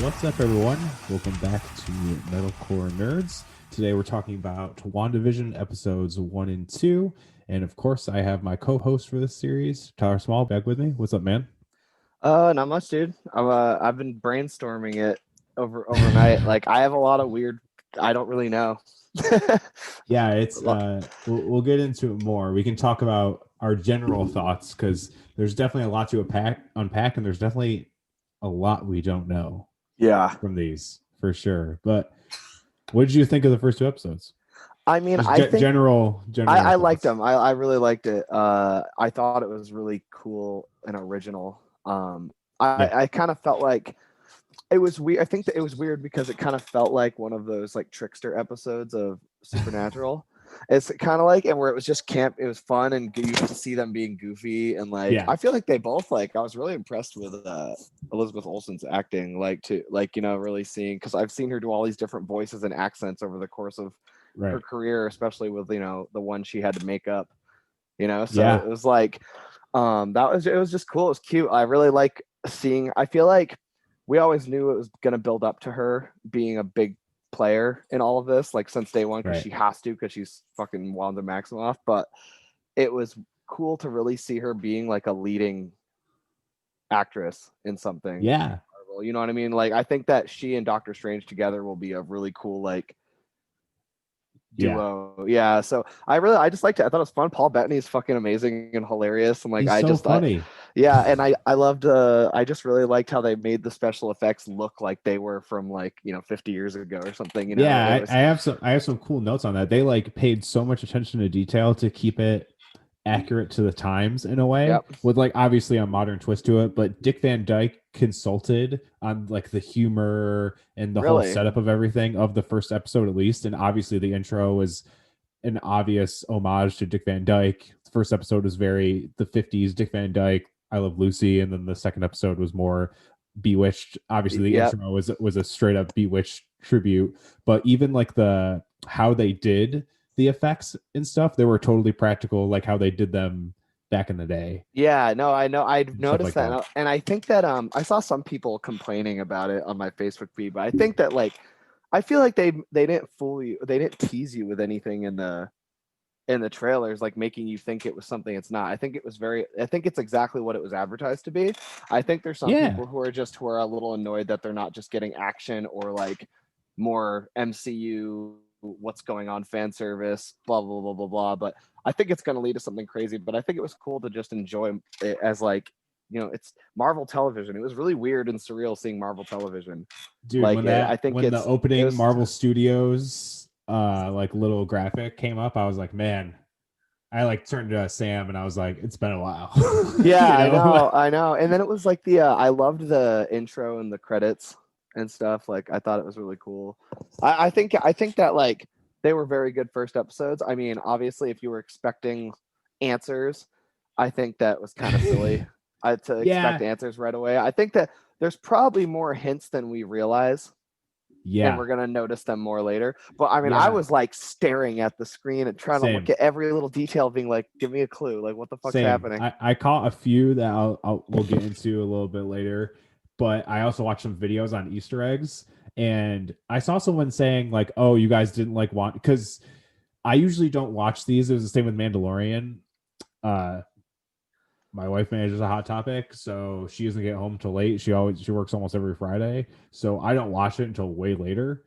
What's up, everyone? Welcome back to Metalcore Nerds. Today we're talking about WandaVision episodes 1 and 2. And of course, I have my co-host for this series, Tyler Small, back with me. What's up, man? Not much, dude. I've been brainstorming it overnight. Like I have a lot of weird. I don't really know. Yeah, it's we'll get into it more. We can talk about our general thoughts because there's definitely a lot to unpack, and there's definitely a lot we don't know Yeah. from these for sure. But what did you think of the first two episodes? I mean, Just I think general I liked thoughts. them. I really liked it. I thought it was really cool and original. Yeah. I kind of felt like it was weird. I think that it was weird because it kind of felt like one of those like trickster episodes of Supernatural. It's kind of like, and where it was just camp. It was fun, and you get to see them being goofy, and like Yeah. I feel like they both like. I was really impressed with Elizabeth Olsen's acting, really seeing, because I've seen her do all these different voices and accents over the course of her Right. career, especially with the one she had to make up. So Yeah. it was like it was just cool. It was cute. I really like seeing. I feel like we always knew it was going to build up to her being a big player in all of this, like since day one, because Right. she has to, because she's fucking Wanda Maximoff. But it was cool to really see her being like a leading actress in something. Yeah. Marvel. You know what I mean? Like I think that she and Doctor Strange together will be a really cool like Yeah. duo. Yeah. So I just liked it. I thought it was fun. Paul Bettany is fucking amazing and hilarious. And like He's so funny. yeah, and I loved I just really liked how they made the special effects look like they were from like 50 years ago or something. It Yeah, was I have some cool notes on that. They like paid so much attention to detail to keep it accurate to the times in a way, yep. with like obviously a modern twist to it. But Dick Van Dyke consulted on like the humor and the whole Really. setup of everything of the first episode at least. And obviously the intro is an obvious homage to Dick Van Dyke. The first episode was very the 50s Dick Van Dyke, I Love Lucy, and then the second episode was more Bewitched. Obviously the Yep. intro was a straight up Bewitched tribute, but even like the how they did the effects and stuff, they were totally practical, like how they did them back in the day Yeah, no, I know. I've and stuff noticed like that, that. and I think that I saw some people complaining about it on my Facebook feed, but I think that like I feel like they didn't fool you. They didn't tease you with anything in the trailers, like making you think it was something it's not. I think it's exactly what it was advertised to be. I think there's some Yeah. people who are a little annoyed that they're not just getting action or like more MCU, what's going on, fan service, blah blah blah blah blah. But I think it's going to lead to something crazy. But I think it was cool to just enjoy it as like it's Marvel television. It was really weird and surreal seeing Marvel television. Dude, Like I think when the it opening was Marvel Studios like little graphic came up, I was like, man, I like turned to Sam and I was like, it's been a while. Yeah, You know? I know. And then it was like I loved the intro and the credits and stuff. Like I thought it was really cool. I think that like they were very good first episodes. I mean, obviously, if you were expecting answers, I think that was kind of silly. To expect Yeah. answers right away. I think that there's probably more hints than we realize, and Yeah. we're gonna notice them more later. But I mean, I Yeah. was like staring at the screen and trying to look Same. at every little detail, being like, "Give me a clue. Like, what the fuck's Same. happening?" I caught a few that we'll get into a little bit later, but I also watched some videos on Easter eggs, and I saw someone saying like, "Oh, you guys didn't like want," because I usually don't watch these. It was the same with Mandalorian. Uh, my wife manages a Hot Topic, so she doesn't get home till late. She works almost every Friday, so I don't watch it until way later.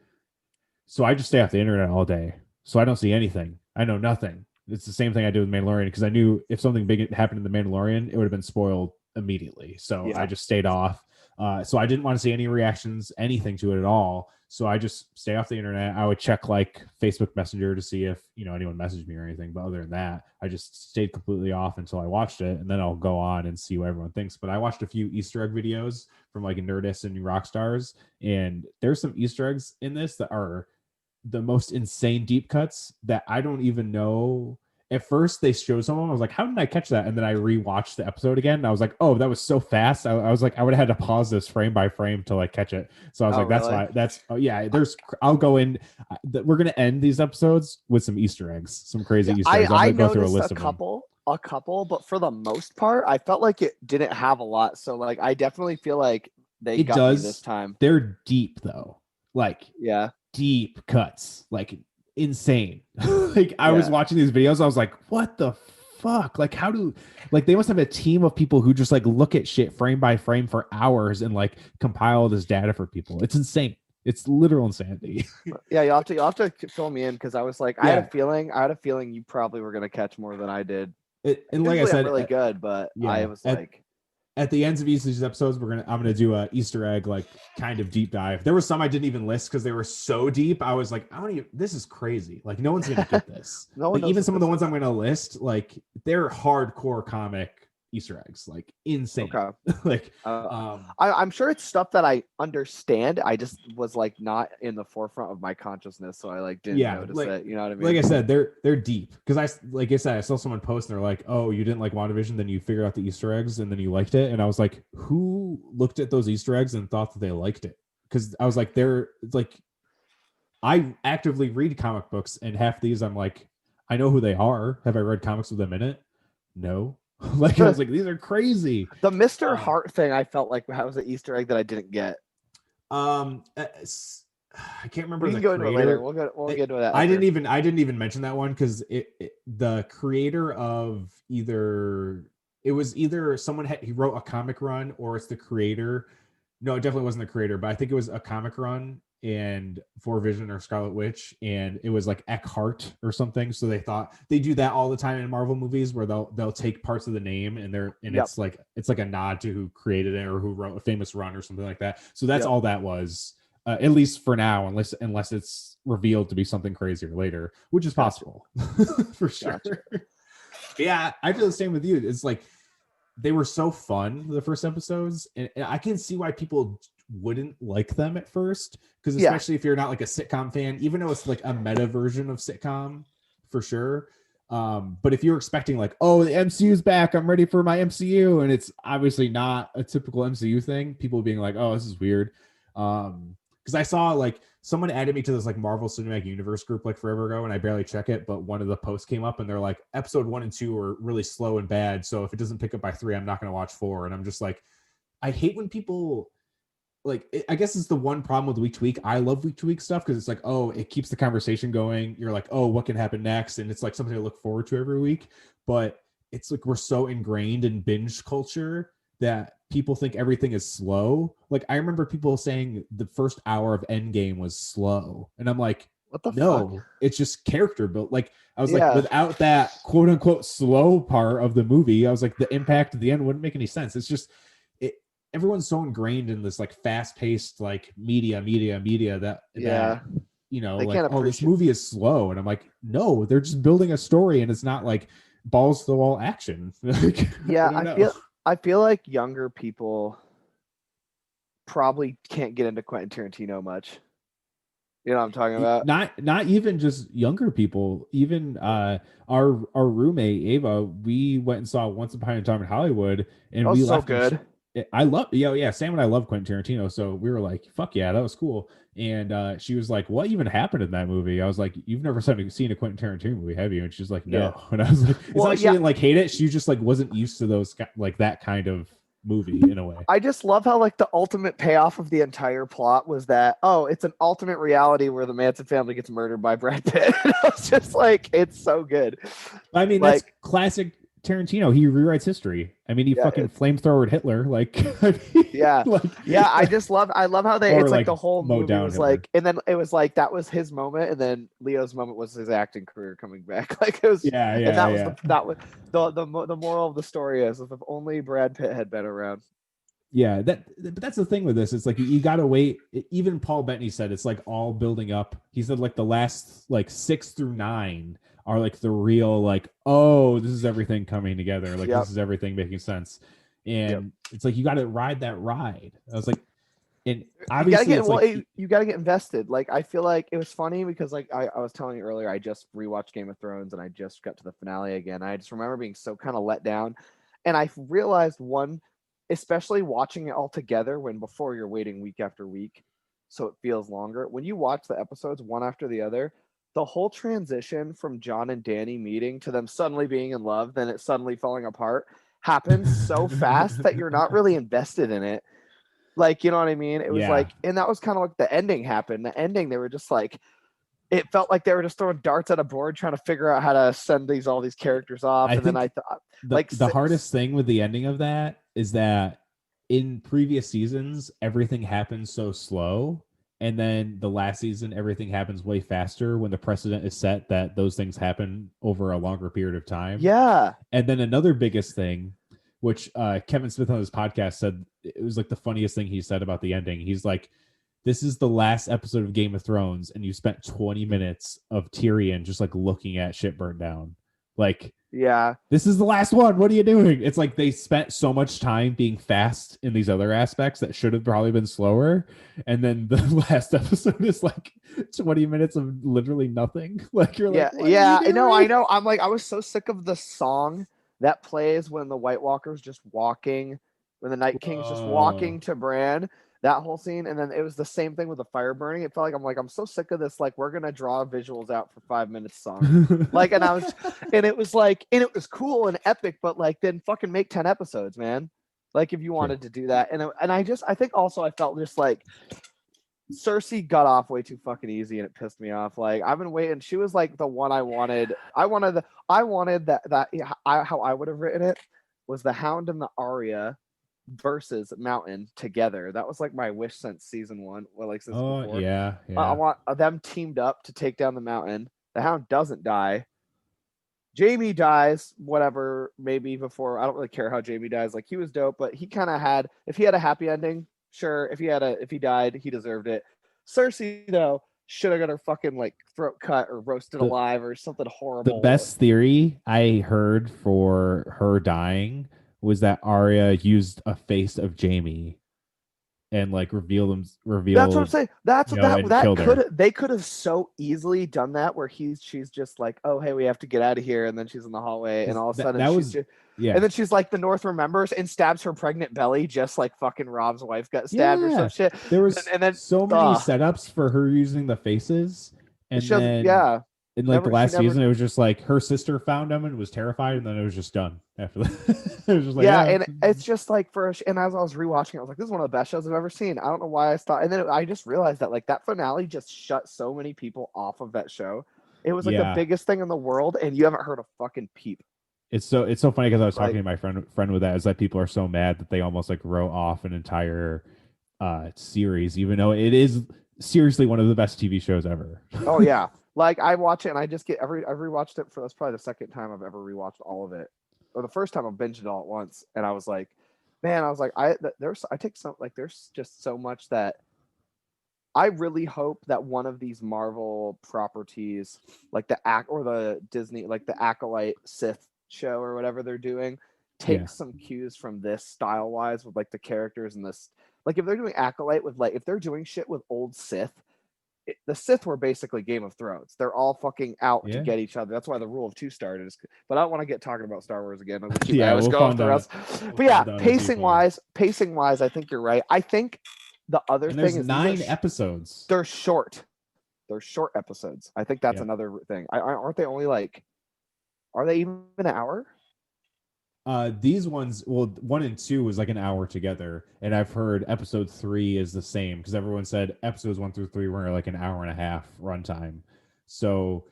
So I just stay off the internet all day. So I don't see anything. I know nothing. It's the same thing I did with Mandalorian because I knew if something big happened in the Mandalorian, it would have been spoiled immediately. So I Yeah. just stayed off. So I didn't want to see any reactions, anything to it at all. So I just stay off the internet. I would check like Facebook Messenger to see if anyone messaged me or anything. But other than that, I just stayed completely off until I watched it, and then I'll go on and see what everyone thinks. But I watched a few Easter egg videos from like Nerdist and Rockstars, and there's some Easter eggs in this that are the most insane deep cuts that I don't even know. At first, they showed someone. I was like, "How did I catch that?" And then I rewatched the episode again. And I was like, "Oh, that was so fast." I was like, I would have had to pause this frame by frame to like catch it. So I was Oh, like, "That's really? why." That's yeah. There's. I'll go in. We're gonna end these episodes with some Easter eggs, some crazy Yeah, Easter eggs. I'm I gonna go through a noticed list of them. a couple, but for the most part, I felt like it didn't have a lot. So like, I definitely feel like they It got me this does. time. They're deep though, like Yeah, deep cuts, like insane. Like I was yeah. watching these videos, I was like, what the fuck? Like how do like they must have a team of people who just like look at shit frame by frame for hours and like compile all this data for people. It's insane. It's literal insanity. Yeah, you'll have to fill me in because I was like, I Yeah. had a feeling you probably were gonna catch more than I did. And like I Usually I'm said, really good, but I yeah, was like, at the ends of each of these episodes, I'm gonna do a Easter egg like kind of deep dive. There were some I didn't even list because they were so deep. I was like, I don't even. This is crazy. Like no one's gonna get this. no one Like knows even what some of the this ones is. I'm gonna list, like they're hardcore comic Easter eggs, like insane. Okay. Like I'm sure it's stuff that I understand. I just was like not in the forefront of my consciousness, so I like didn't yeah, notice it. You know what I like mean? I said, they're deep because like I said, I saw someone post and they're like, "Oh, you didn't like WandaVision, then you figured out the Easter eggs and then you liked it," and I was like, "Who looked at those Easter eggs and thought that they liked it?" Because I was like, they're like I actively read comic books, and half these I'm like, I know who they are. Have I read comics with them in it? No. Like I was like, these are crazy. The Mr. Hart thing, I felt like that was an Easter egg that I didn't get. I can't remember We the can go into it later. creator. We'll get into that. I After. didn't even mention that one because the creator of it was either he wrote a comic run or it's the creator. No, it definitely wasn't the creator, but I think it was a comic run and for Vision or Scarlet Witch, and it was like Eckhart or something. So they thought they do that all the time in Marvel movies where they'll take parts of the name and Yep. it's like a nod to who created it or who wrote a famous run or something like that. So that's Yep. all that was. At least for now, unless it's revealed to be something crazier later, which is possible. For sure. Gotcha. Yeah, I feel the same with you. It's like they were so fun the first episodes, and I can see why people wouldn't like them at first, because especially if you're not like a sitcom fan, even though it's like a meta version of sitcom for sure. But if you're expecting like, oh, the MCU's back, I'm ready for my MCU, and it's obviously not a typical MCU thing, people being like, oh, this is weird. Because I saw like someone added me to this like Marvel Cinematic Universe group like forever ago, and I barely check it, but one of the posts came up and they're like, episode 1 and 2 are really slow and bad, so if it doesn't pick up by 3, I'm not going to watch 4. And I'm just like, I hate when people like I guess it's the one problem with week to week. I love week to week stuff because it's like, oh, it keeps the conversation going. You're like, oh, what can happen next? And it's like something to look forward to every week. But it's like we're so ingrained in binge culture that people think everything is slow. Like I remember people saying the first hour of Endgame was slow, and I'm like, What the no, fuck? it's just character built. Like I was like, without that quote unquote slow part of the movie, I was like, the impact at the end wouldn't make any sense. It's just everyone's so ingrained in this like fast-paced like media that you know, they like, can't oh, this movie is slow, and I'm like, no, they're just building a story, and it's not like balls to the wall action. Like, yeah, I feel like younger people probably can't get into Quentin Tarantino much. You know what I'm talking about? Not even just younger people, even our roommate Ava, we went and saw Once Upon a Time in Hollywood, and That we was so left good. I love, yeah, Sam and I love Quentin Tarantino, so we were like, fuck yeah, that was cool. And she was like, what even happened in that movie? I was like, you've never seen a Quentin Tarantino movie, have you? And she's like, no. Yeah. And I was like, it's Well, not like she didn't like hate it, she just like wasn't used to those like that kind of movie in a way. I just love how like the ultimate payoff of the entire plot was that, oh, it's an alternate reality where the Manson family gets murdered by Brad Pitt. And I was just like, it's so good. I mean, like, that's classic Tarantino. He rewrites history. I mean, he fucking flamethrowered Hitler. Like, I mean, I love how it's like the whole movie was Hitler. like, and then it was like that was his moment, and then Leo's moment was his acting career coming back. Like it was, and that was the moral of the story is if only Brad Pitt had been around. Yeah, but that's the thing with this. It's like you gotta wait. Even Paul Bettany said it's like all building up. He said like the last like 6 through 9 are like the real like, oh, this is everything coming together. Like this is everything making sense. And it's like you gotta ride that ride. I was like, and obviously you gotta get invested. Like I feel like it was funny because like I was telling you earlier, I just rewatched Game of Thrones and I just got to the finale again. I just remember being so kind of let down. And I realized especially watching it all together when before you're waiting week after week, so it feels longer. When you watch the episodes one after the other, the whole transition from John and Danny meeting to them suddenly being in love, then it suddenly falling apart happens so fast that you're not really invested in it. Like, you know what I mean? It was Yeah. like, and that was kind of like the ending happened. The ending, they were just like, it felt like they were just throwing darts at a board trying to figure out how to send all these characters off. I And then think I thought, the like, the hardest thing with the ending of that is that in previous seasons everything happens so slow, and then the last season everything happens way faster when the precedent is set that those things happen over a longer period of time. yeah, And then another biggest thing, which Kevin Smith on his podcast said, it was like the funniest thing he said about the ending. He's like, this is the last episode of Game of Thrones, and you spent 20 minutes of Tyrion just like looking at shit burn down. Like, yeah, this is the last one. What are you doing? It's like they spent so much time being fast in these other aspects that should have probably been slower. And then the last episode is like 20 minutes of literally nothing. Like, you're yeah, like, what yeah. are you doing? I know. I'm like, I was so sick of the song that plays when the White Walker's just walking, when the Night King's just walking to Bran. That whole scene, and then it was the same thing with the fire burning. It felt like I'm so sick of this. Like, we're gonna draw visuals out for 5 minutes song. Like, and it was like, and it was cool and epic, but like, then fucking make 10 episodes, man. Like, if you wanted to do that, and I think also I felt just like Cersei got off way too fucking easy, and it pissed me off. Like, I've been waiting. She was like the one I wanted. I wanted that how I would have written it was the Hound and the Arya versus Mountain together. That was like my wish since season 1. Well, like since before. Yeah. I want them teamed up to take down the Mountain. The Hound doesn't die. Jamie dies, whatever, maybe before. I don't really care how Jamie dies. Like, he was dope, but he kind of had, if he had a happy ending, sure. If he died, he deserved it. Cersei, though, should have got her fucking like throat cut or roasted alive or something horrible. The best theory I heard for her dying was that Arya used a face of Jamie and like reveal. That's what I'm saying. That's what they could have so easily done that, where she's just like, oh hey, we have to get out of here, and then she's in the hallway, and all of a sudden and then she's like, the North remembers and stabs her pregnant belly, just like fucking Rob's wife got stabbed or some shit. There was and then so many setups for her using the faces, and then in like the last season, it was just like her sister found him and was terrified, and then it was just done after that. It was just like, and it's just like and as I was rewatching, I was like, this is one of the best shows I've ever seen. I don't know why I thought, and then I just realized that like that finale just shut so many people off of that show. It was like the biggest thing in the world, and you haven't heard a fucking peep. It's so funny because I was talking to my friend with that, is that people are so mad that they almost like wrote off an entire series, even though it is seriously one of the best TV shows ever. Oh yeah. Like, I watch it and I just get I've rewatched it that's probably the second time I've ever rewatched all of it, or the first time I binged it all at once. And I was like, man, there's just so much that I really hope that one of these Marvel properties, like the Disney, like the Acolyte Sith show or whatever they're doing, takes some cues from this style wise with like the characters and this. Like, if they're doing Acolyte with like, if they're doing shit with old Sith. The Sith were basically Game of Thrones. They're all fucking out to get each other. That's why the rule of 2 started. But I don't want to get talking about Star Wars again. Let's go off the rest. But yeah, pacing wise, I think you're right. I think the other thing is 9 episodes. They're short. They're short episodes. I think that's another thing. Aren't they only like? Are they even an hour? These ones, well, 1 and 2 was like an hour together, and I've heard episode 3 is the same, because everyone said episodes 1 through 3 were like an hour and a half runtime. So,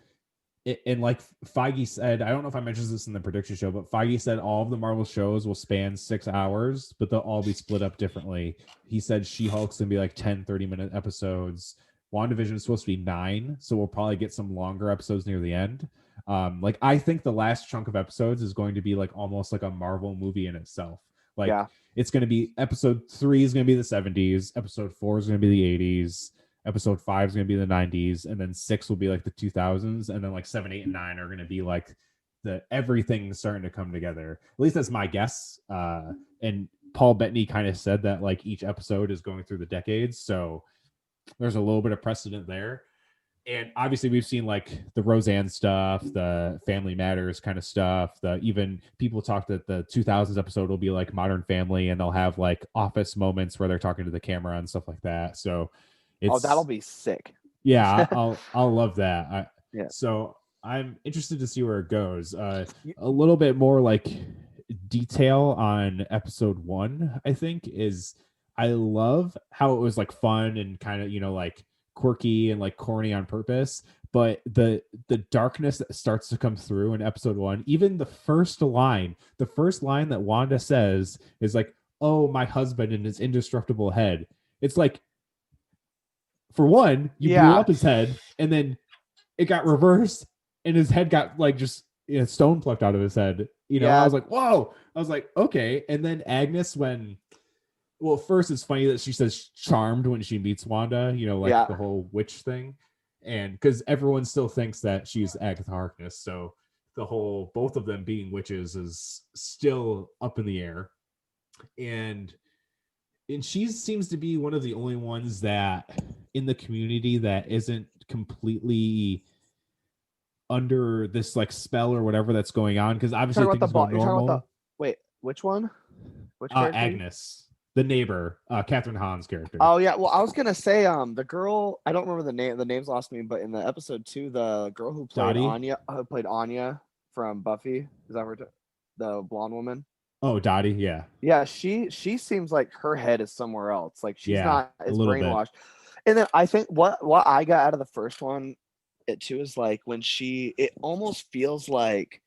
and like Feige said, I don't know if I mentioned this in the prediction show, but Feige said all of the Marvel shows will span 6 hours, but they'll all be split up differently. He said She-Hulk's gonna be like 10, 30-minute episodes. WandaVision is supposed to be 9, so we'll probably get some longer episodes near the end. Like, I think the last chunk of episodes is going to be like almost like a Marvel movie in itself. Like, it's going to be episode 3 is going to be the 70s, episode 4 is going to be the 80s, episode 5 is going to be the 90s, and then 6 will be like the 2000s, and then like 7, 8, and 9 are going to be like everything's starting to come together. At least that's my guess. And Paul Bettany kind of said that like each episode is going through the decades, so there's a little bit of precedent there. And obviously we've seen like the Roseanne stuff, the Family Matters kind of stuff. Even people talk that the 2000s episode will be like Modern Family, and they'll have like office moments where they're talking to the camera and stuff like that. So that'll be sick. Yeah, I'll love that. So I'm interested to see where it goes. A little bit more like detail on episode 1, I think, is I love how it was like fun and kind of, like quirky and like corny on purpose. But the darkness that starts to come through in episode 1, even the first line that Wanda says is like, "Oh, my husband and his indestructible head." It's like, for one, you blew Yeah, up his head, and then it got reversed, and his head got like just stone plucked out of his head. I yeah, was like, "Whoa!" I was like, "Okay." And then Agnes, well, first it's funny that she says charmed when she meets Wanda, like yeah. the whole witch thing, and because everyone still thinks that she's Agatha Harkness, so the whole both of them being witches is still up in the air, and she seems to be one of the only ones that in the community that isn't completely under this like spell or whatever that's going on, because obviously things go You're talking about the. normal. Wait, which one? Which character? Agnes, the neighbor, Catherine Hahn's character. Oh yeah, well I was gonna say the girl, I don't remember the name, the name's lost me, but in the episode 2, the girl Dottie. Who played Anya from Buffy, is that the blonde woman? Oh, Dottie, yeah. Yeah, she seems like her head is somewhere else. Like she's Yeah, not a as little bit. brainwashed. And then I think what I got out of the first one, it too, is like when it almost feels like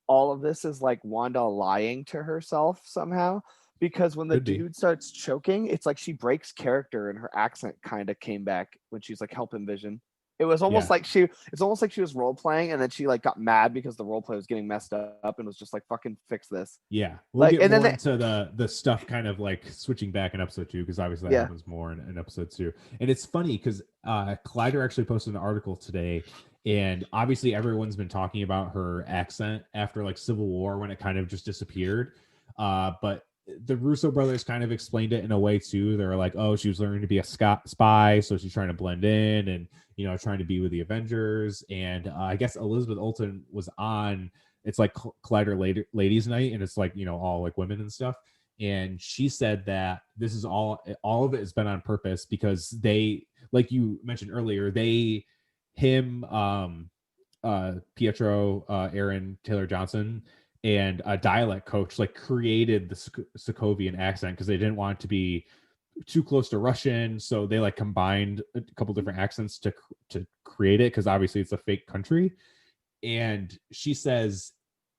all of this is like Wanda lying to herself somehow, because when the Could be. dude starts choking, it's like she breaks character and her accent kind of came back when she's like helping Vision. It was almost Yeah. like it's almost like she was role playing and then she like got mad because the role play was getting messed up and was just like, fucking fix this. Yeah. We'll Like, get and then more into the stuff kind of like switching back in episode 2, because obviously that yeah, happens more in episode 2. And it's funny because Collider actually posted an article today, and obviously everyone's been talking about her accent after like Civil War when it kind of just disappeared. But the Russo brothers kind of explained it in a way too. They're like, oh, she was learning to be a spy, so she's trying to blend in and trying to be with the Avengers. And I guess Elizabeth Olsen was on. It's like Collider Ladies Night, and it's like all like women and stuff. And she said that this is all of it has been on purpose because they, like you mentioned earlier, Pietro, Aaron Taylor Johnson, and a dialect coach like created the Sokovian accent because they didn't want it to be too close to Russian, so they like combined a couple different accents to create it, because obviously it's a fake country. And she says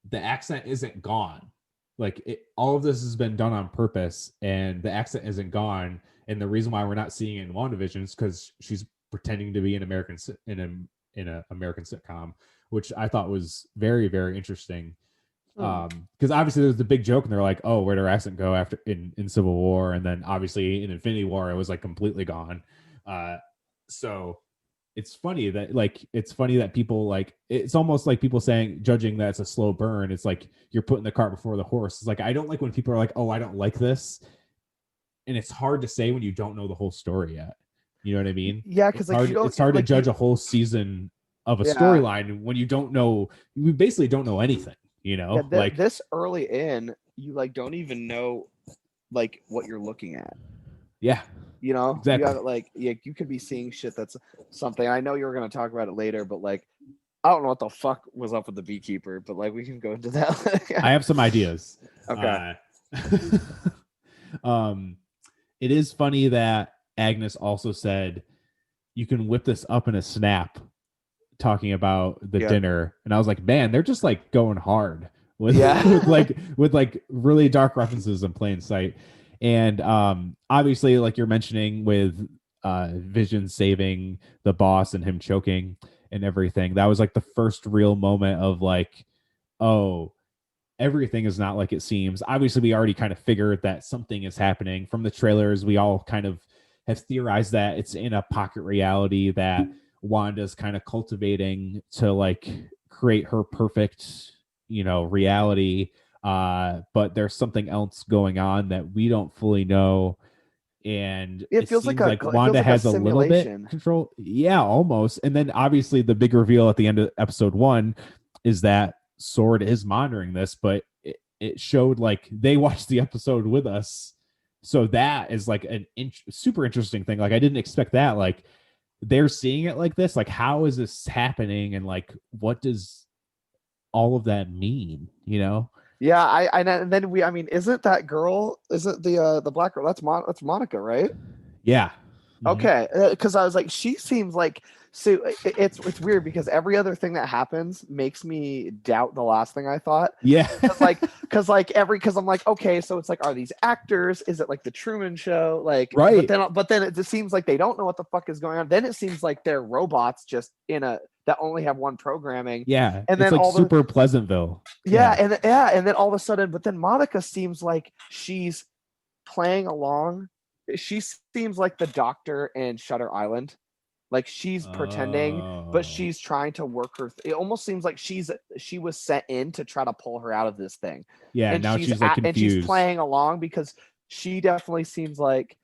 the accent isn't gone. Like all of this has been done on purpose, and the accent isn't gone. And the reason why we're not seeing it in WandaVision is because she's pretending to be an American in an American sitcom, which I thought was very, very interesting. Because obviously there's the big joke, and they're like, "Oh, where'd her accent go after in Civil War?" And then obviously in Infinity War, it was like completely gone. So it's funny that people like, it's almost like people judging that it's a slow burn. It's like you're putting the cart before the horse. It's like, I don't like when people are like, "Oh, I don't like this," and it's hard to say when you don't know the whole story yet. You know what I mean? yeah, because like It's hard to judge a whole season of a storyline when you basically don't know anything. Like this early in, you like don't even know like what you're looking at. Yeah, exactly. You have like, you could be seeing shit that's something. I know you were going to talk about it later, but like, I don't know what the fuck was up with the beekeeper, but like we can go into that. I have some ideas. Okay. It is funny that Agnes also said you can whip this up in a snap, talking about the dinner, and I was like, man, they're just like going hard with with like really dark references in plain sight. And obviously, like you're mentioning, with Vision saving the boss and him choking and everything, that was like the first real moment of like, oh, everything is not like it seems. Obviously, we already kind of figured that something is happening from the trailers. We all kind of have theorized that it's in a pocket reality that Wanda's kind of cultivating to like create her perfect, reality. But there's something else going on that we don't fully know. And it feels seems like Wanda has a little bit control. Yeah, almost. And then obviously the big reveal at the end of episode 1 is that Sword is monitoring this, but it showed like they watched the episode with us. So that is like an super interesting thing. Like I didn't expect that. Like they're seeing it like this. Like how is this happening? And like what does all of that mean? Yeah, and then I mean, isn't that girl? Isn't the black girl? That's Monica, right? Yeah. Mhm. Okay, because I was like, she seems like so. It's weird because every other thing that happens makes me doubt the last thing I thought. Yeah. Because I'm like, okay, so it's like, are these actors? Is it like the Truman Show? Like, Right. but then it just seems like they don't know what the fuck is going on. Then it seems like they're robots just in a that only have one programming, Yeah. and It's then like all the super Pleasantville. yeah, Yeah. and then all of a sudden, but then Monica seems like she's playing along. She seems like the doctor in Shutter Island. Like she's pretending, but Oh. she's trying to work her. It almost seems like she was sent in to try to pull her out of this thing, Yeah. and Now she's like she's confused. playing along because she definitely seems like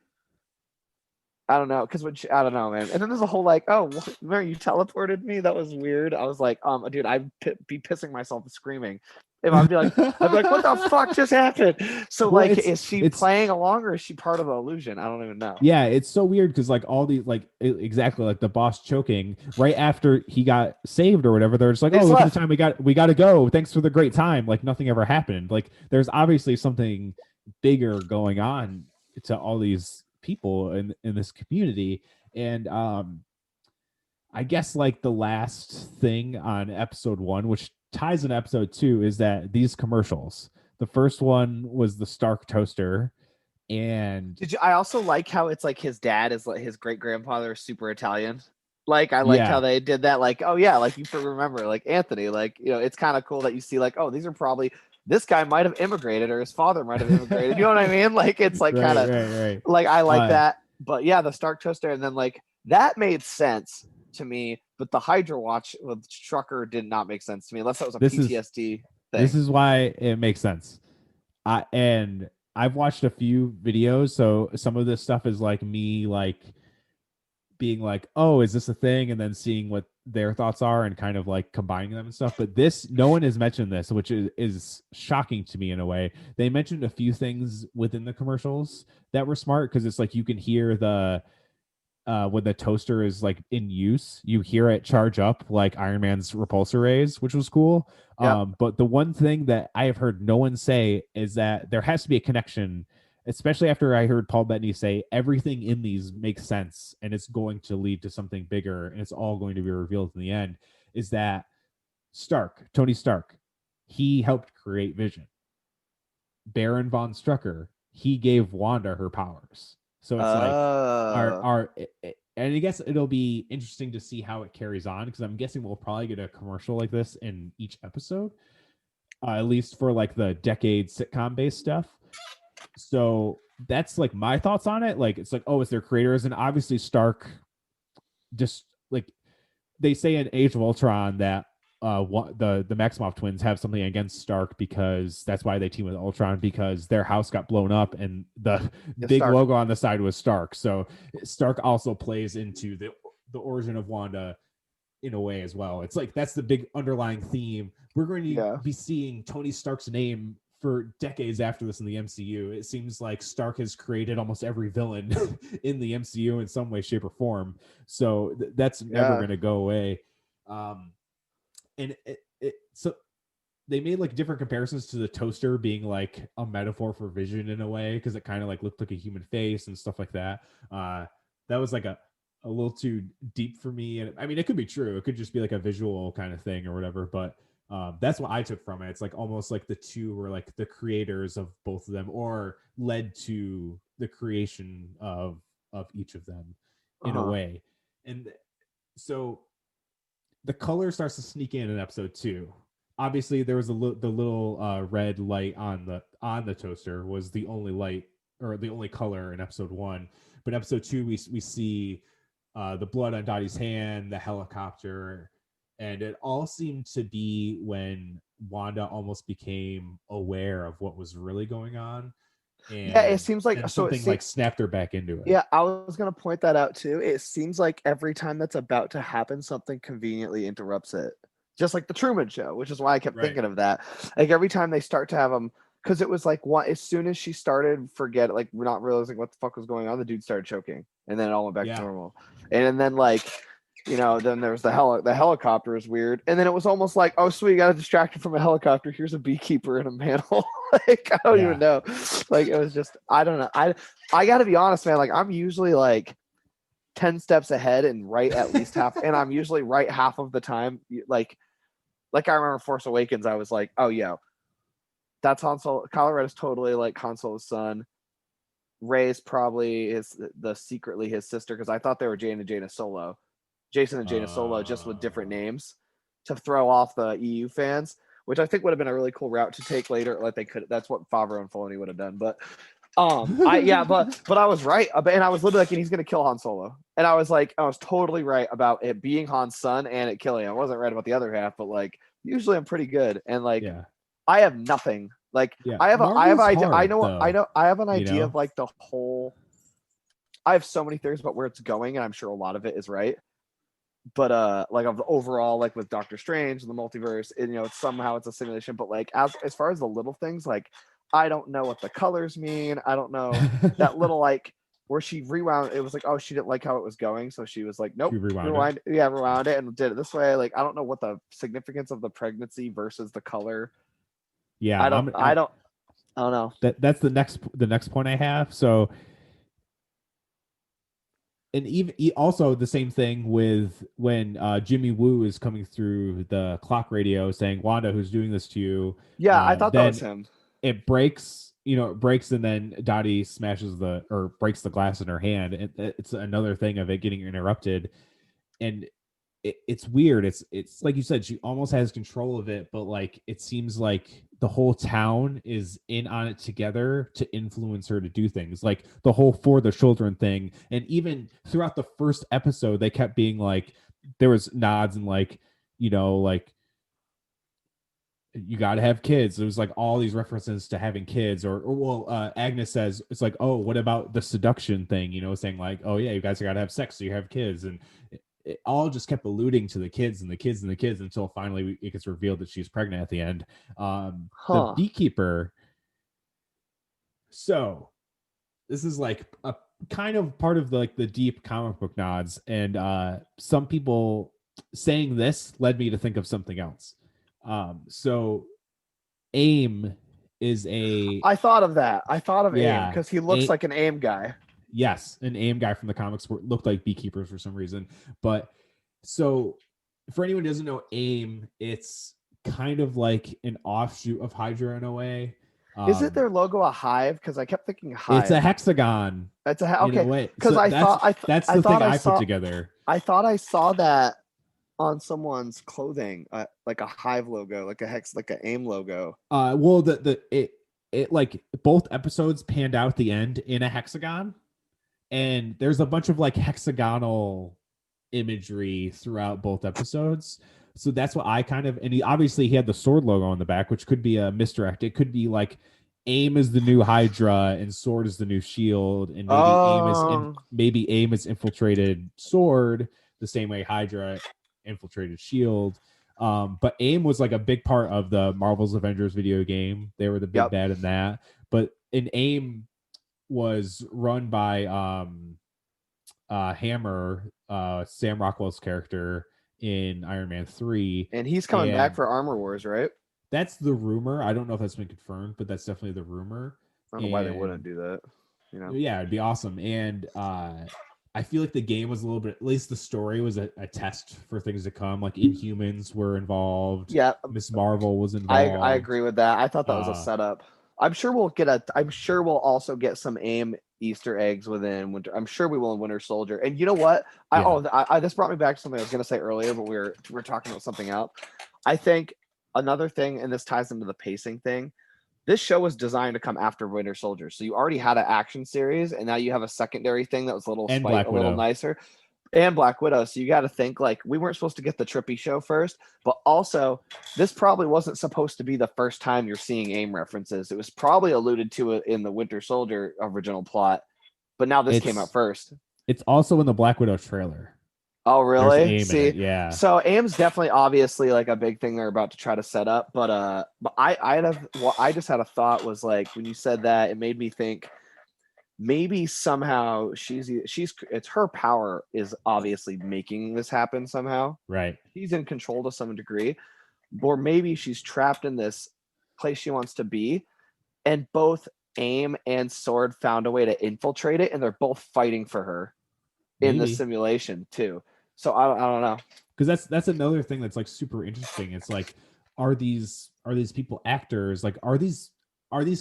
I don't know, because I don't know, man. And then there's a whole like, oh, remember you teleported me? That was weird. I was like, dude, I'd be pissing myself screaming if I'd be like, what the fuck just happened? So Well, like, is she it's playing along or is she part of the illusion? I don't even know. yeah, it's so weird because like all these like exactly like the boss choking right after he got saved or whatever. They're just like, They oh, just look at the left. time we got to go. Thanks for the great time. Like nothing ever happened. Like there's obviously something bigger going on to all these people in this community, and I guess like the last thing on episode one, which ties in episode two, is that these commercials. The first one was the Stark toaster, and I also like how it's like his dad is like his great grandfather is super Italian. Like I liked how yeah, they did that. Like, oh yeah, like you remember, like Anthony, like it's kind of cool that you see like, oh, these are probably this guy might have immigrated or his father might have immigrated. You know what I mean? Like it's like kind right, of right, right. like I like Uh, that. But yeah, the Stark toaster, and then like that made sense to me. But the Hydra watch with Trucker did not make sense to me unless that was a this is PTSD this thing. is why it makes sense. And I've watched a few videos, so some of this stuff is like me like being like, oh, is this a thing? And then seeing what their thoughts are and kind of like combining them and stuff. But this, no one has mentioned this, which is shocking to me in a way. They mentioned a few things within the commercials that were smart because it's like you can hear the when the toaster is like in use, you hear it charge up like Iron Man's repulsor rays, which was cool. Yep. But the one thing that I have heard no one say is that there has to be a connection, especially after I heard Paul Bettany say everything in these makes sense and it's going to lead to something bigger and it's all going to be revealed in the end. Is that Tony Stark, he helped create Vision. Baron von Strucker, he gave Wanda her powers. So it's like Uh, and I guess it'll be interesting to see how it carries on because I'm guessing we'll probably get a commercial like this in each episode, at least for like the decade sitcom based stuff. So that's like my thoughts on it. Like it's like, oh, it's their creators, and obviously Stark just like they say in Age of Ultron that the Maximoff twins have something against Stark because that's why they team with Ultron because their house got blown up and the big Stark. logo on the side was Stark. So Stark also plays into the origin of Wanda in a way as well. It's like that's the big underlying theme. We're going to Yeah. be seeing Tony Stark's name for decades after this in the MCU. It seems like Stark has created almost every villain in the MCU in some way, shape, or form. So that's never Yeah. going to go away. And so they made like different comparisons to the toaster being like a metaphor for Vision in a way because it kind of like looked like a human face and stuff like that. That was like a little too deep for me, and I mean it could be true. It could just be like a visual kind of thing or whatever. But that's what I took from it. It's like almost like the two were like the creators of both of them, or led to the creation of each of them in a Uh-huh. way. And so the color starts to sneak in episode two. Obviously, there was the little red light on the toaster was the only light or the only color in episode one. But episode two, we see the blood on Dottie's hand, the helicopter, and it all seemed to be when Wanda almost became aware of what was really going on, Yeah, it and seems like then so. something like snapped her back into it. Yeah, I was gonna point that out too. It seems like every time that's about to happen, something conveniently interrupts it. Just like the Truman Show, which is why I kept Right. thinking of that. Like every time they start to have them, because it was like what as soon as she started forget like we're not realizing what the fuck was going on, the dude started choking, and then it all went back to Yeah. normal. And then like then there's the helicopter is weird. And then it was almost like, oh, sweet, got a distraction from a helicopter. Here's a beekeeper in a manhole. Like, I don't even know. Like, it was just, I don't know. I got to be honest, man. Like, I'm usually like 10 steps ahead and right at least half. And I'm usually right half of the time. Like I remember Force Awakens, I was like, oh, yeah, that's Han Solo. Kylo Ren is totally like Han Solo's son. Rey's probably secretly his sister, because I thought they were Jason and Jaina Solo, just with different names to throw off the EU fans, which I think would have been a really cool route to take later. Like they could, that's what Favreau and Filoni would have done. But but I was right, and I was literally like, and he's gonna kill Han Solo, and I was totally right about it being Han's son and it killing him. I wasn't right about the other half, but like usually I'm pretty good, and like I have nothing. Like I have an idea. I have an idea of like the whole. I have so many theories about where it's going, and I'm sure a lot of it is right. But like of the overall, like with Doctor Strange and the multiverse, and it's somehow it's a simulation. But like as far as the little things, like I don't know what the colors mean. I don't know that little like where she rewound. It was like, oh, she didn't like how it was going, so she was like, nope, rewound it and did it this way. Like I don't know what the significance of the pregnancy versus the color. Yeah, I don't know. That's the next point I have. So, and even also the same thing with when Jimmy Woo is coming through the clock radio saying, Wanda, who's doing this to you? Yeah, I thought that was him. It breaks, and then Dottie smashes breaks the glass in her hand. It's another thing of it getting interrupted, and it's weird. It's like you said, she almost has control of it, but like it seems like the whole town is in on it together to influence her to do things, like the whole For the Children thing. And even throughout the first episode, they kept being like, there was nods and like, like you got to have kids. There was like all these references to having kids, or Agnes says, it's like, oh, what about the seduction thing? Saying like, oh yeah, you guys got to have sex so you have kids. And it all just kept alluding to the kids and the kids and the kids until finally it gets revealed that she's pregnant at the end. The beekeeper. So this is like a kind of part of the deep comic book nods. And some people saying this led me to think of something else. So AIM is I thought of that. I thought of AIM because he looks like an AIM guy. Yes, an AIM guy from the comics looked like beekeepers for some reason. But so for anyone who doesn't know AIM, it's kind of like an offshoot of Hydra in a way. Is it their logo a hive? Because I kept thinking hive. It's a hexagon. It's okay. Because that's the thing I put together. I thought I saw that on someone's clothing, like a hive logo, like a hex, like an AIM logo. Well, it like both episodes panned out the end in a hexagon, and there's a bunch of like hexagonal imagery throughout both episodes. So that's what I kind of, and he had the sword logo on the back, which could be a misdirect. It could be like AIM is the new Hydra and sword is the new shield, and maybe AIM is infiltrated sword the same way Hydra infiltrated shield. But AIM was like a big part of the Marvel's Avengers video game. They were the big bad in that. But AIM was run by Hammer, Sam Rockwell's character in Iron Man 3. And he's coming back for Armor Wars, right? That's the rumor. I don't know if that's been confirmed, but that's definitely the rumor. I don't know why they wouldn't do that. Yeah, it'd be awesome. And I feel like the game was a little bit, at least the story was a test for things to come. Like Inhumans were involved. Yeah. Miss Marvel was involved. I agree with that. I thought that was a setup. I'm sure we'll also get some AIM Easter eggs within Winter. I'm sure we will in Winter Soldier. And you know what? This brought me back to something I was going to say earlier, but we're talking about something else. I think another thing, and this ties into the pacing thing, this show was designed to come after Winter Soldier. So you already had an action series, and now you have a secondary thing that was a little nicer. And Black Widow. So you got to think like we weren't supposed to get the trippy show first, but also this probably wasn't supposed to be the first time you're seeing AIM references. It was probably alluded to it in the Winter Soldier original plot, but now this came out first. It's also in the Black Widow trailer. Oh, really? See, yeah. So AIM's definitely obviously like a big thing they're about to try to set up, but I just had a thought was like when you said that, it made me think maybe somehow she's it's her power is obviously making this happen somehow. Right. She's in control to some degree, or maybe she's trapped in this place she wants to be, and both AIM and Sword found a way to infiltrate it, and they're both fighting for her in the Maybe. simulation too. So I don't know. Because that's another thing that's like super interesting. It's like, are these people actors? Like, are these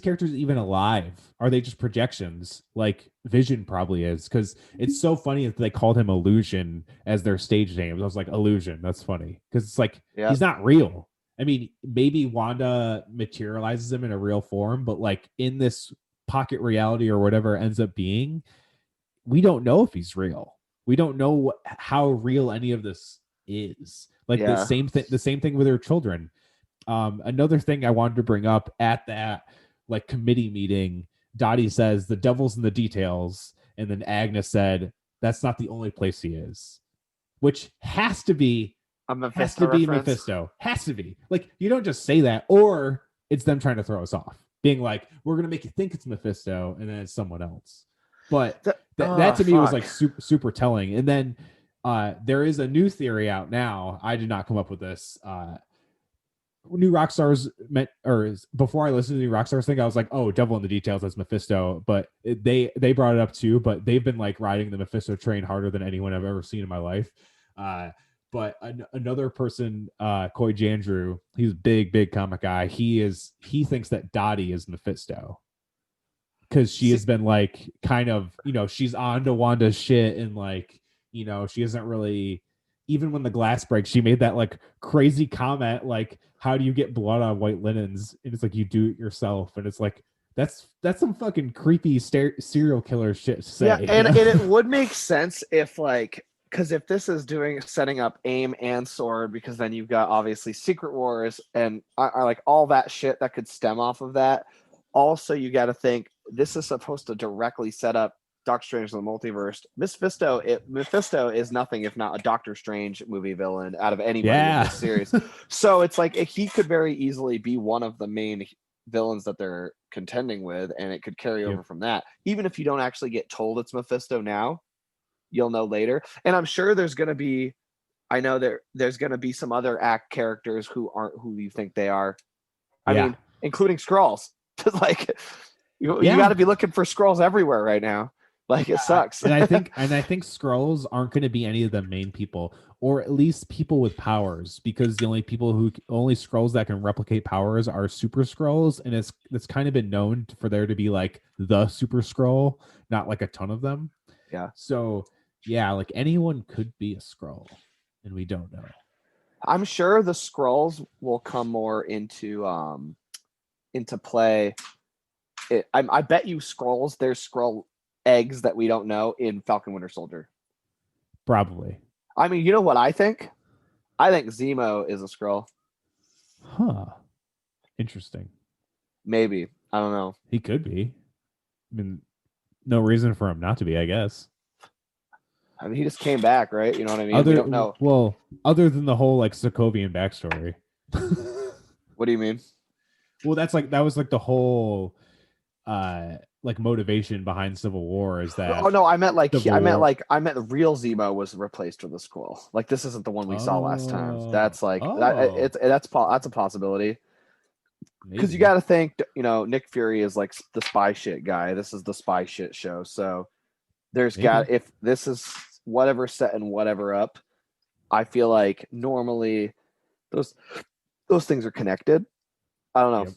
characters even alive? Are they just projections? Like Vision probably is, because it's so funny that they called him Illusion as their stage names. I was like, Illusion, that's funny, because it's like Yeah, he's not real. I mean, maybe Wanda materializes him in a real form, but like in this pocket reality or whatever it ends up being, we don't know if he's real. We don't know how real any of this is. Like yeah. the same thing with her children. Another thing I wanted to bring up at that like committee meeting, Dottie says the devil's in the details, and then Agnes said that's not the only place he is, which has to be A Mephisto reference. Mephisto. Has to be. Like, you don't just say that, or it's them trying to throw us off, being like, we're gonna make you think it's Mephisto, and then it's someone else. But that to me was like super telling. And then there is a new theory out now. I did not come up with this. New Rockstars meant, or before I listened to the New Rockstars thing, I was like, oh, Devil in the Details, that's Mephisto. But they brought it up too. But they've been like riding the Mephisto train harder than anyone I've ever seen in my life. But another person, Coy Jandrew, he's a big comic guy. He thinks that Dottie is Mephisto, because she has been like kind of, she's on to Wanda's shit, and like, she isn't really, even when the glass breaks, she made that like crazy comment, like, how do you get blood on white linens? And it's like, you do it yourself. And it's like, that's some fucking creepy serial killer shit to say. Yeah, and it would make sense if like, because if this is setting up AIM and Sword, because then you've got obviously Secret Wars and I like all that shit that could stem off of that. Also, you got to think this is supposed to directly set up Doctor Strange in the multiverse. Mephisto is nothing if not a Doctor Strange movie villain out of anybody in this series. So it's like he could very easily be one of the main villains that they're contending with, and it could carry over from that. Even if you don't actually get told it's Mephisto now, you'll know later. And I'm sure there's going to be, I know there's going to be some other characters who aren't who you think they are. I mean, including Skrulls. Like you got to be looking for Skrulls everywhere right now. Like it sucks. And I think Skrulls aren't going to be any of the main people, or at least people with powers, because the only Skrulls that can replicate powers are Super Skrulls, and it's kind of been known for there to be like the Super Skrull, not like a ton of them. Yeah. So yeah, like anyone could be a Skrull, and we don't know. I'm sure the Skrulls will come more into play. I bet you Skrulls, there's Skrull eggs that we don't know in Falcon Winter Soldier. Probably. I mean, you know what I think? I think Zemo is a Skrull. Huh. Interesting. Maybe. I don't know. He could be. I mean, no reason for him not to be, I guess. I mean, he just came back, right? You know what I mean? We don't know. Well, other than the whole like Sokovian backstory. What do you mean? Well, that was like the whole like motivation behind Civil War is that. Oh no, I meant the real Zemo was replaced with a Skrull. Like this isn't the one we saw last time. That's like that's a possibility. Because you got to think, Nick Fury is like the spy shit guy. This is the spy shit show. So there's if this is whatever setting whatever up, I feel like normally those things are connected. I don't know.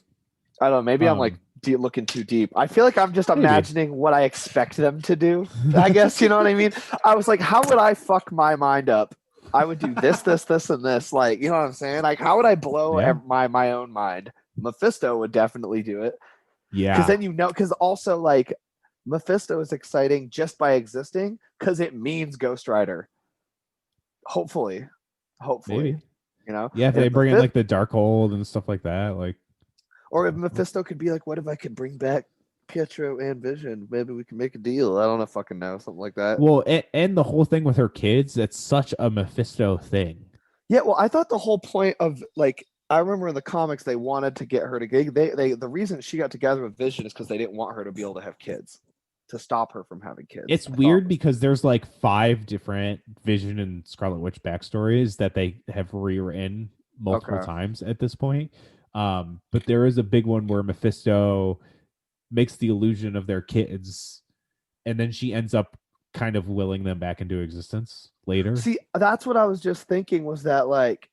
I don't know. Maybe I'm like looking too deep. I feel like I'm just imagining what I expect them to do. I guess, you know what I mean? I was like, how would I fuck my mind up? I would do this, and this. Like, you know what I'm saying? Like, how would I blow my own mind? Mephisto would definitely do it. Yeah. Because then because also like Mephisto is exciting just by existing because it means Ghost Rider. Hopefully. Maybe. Yeah, if they bring in like the Darkhold and stuff like that, like. Or if Mephisto could be like, what if I could bring back Pietro and Vision? Maybe we can make a deal. I don't fucking know, something like that. Well, and the whole thing with her kids, that's such a Mephisto thing. Yeah, well, I thought the whole point of like, I remember in the comics they wanted to get her to the reason she got together with Vision is because they didn't want her to be able to have kids. to stop her from having kids. It's weird because there's like 5 different Vision and Scarlet Witch backstories that they have rewritten multiple times at this point. But there is a big one where Mephisto makes the illusion of their kids, and then she ends up kind of willing them back into existence later. See, that's what I was just thinking, was that like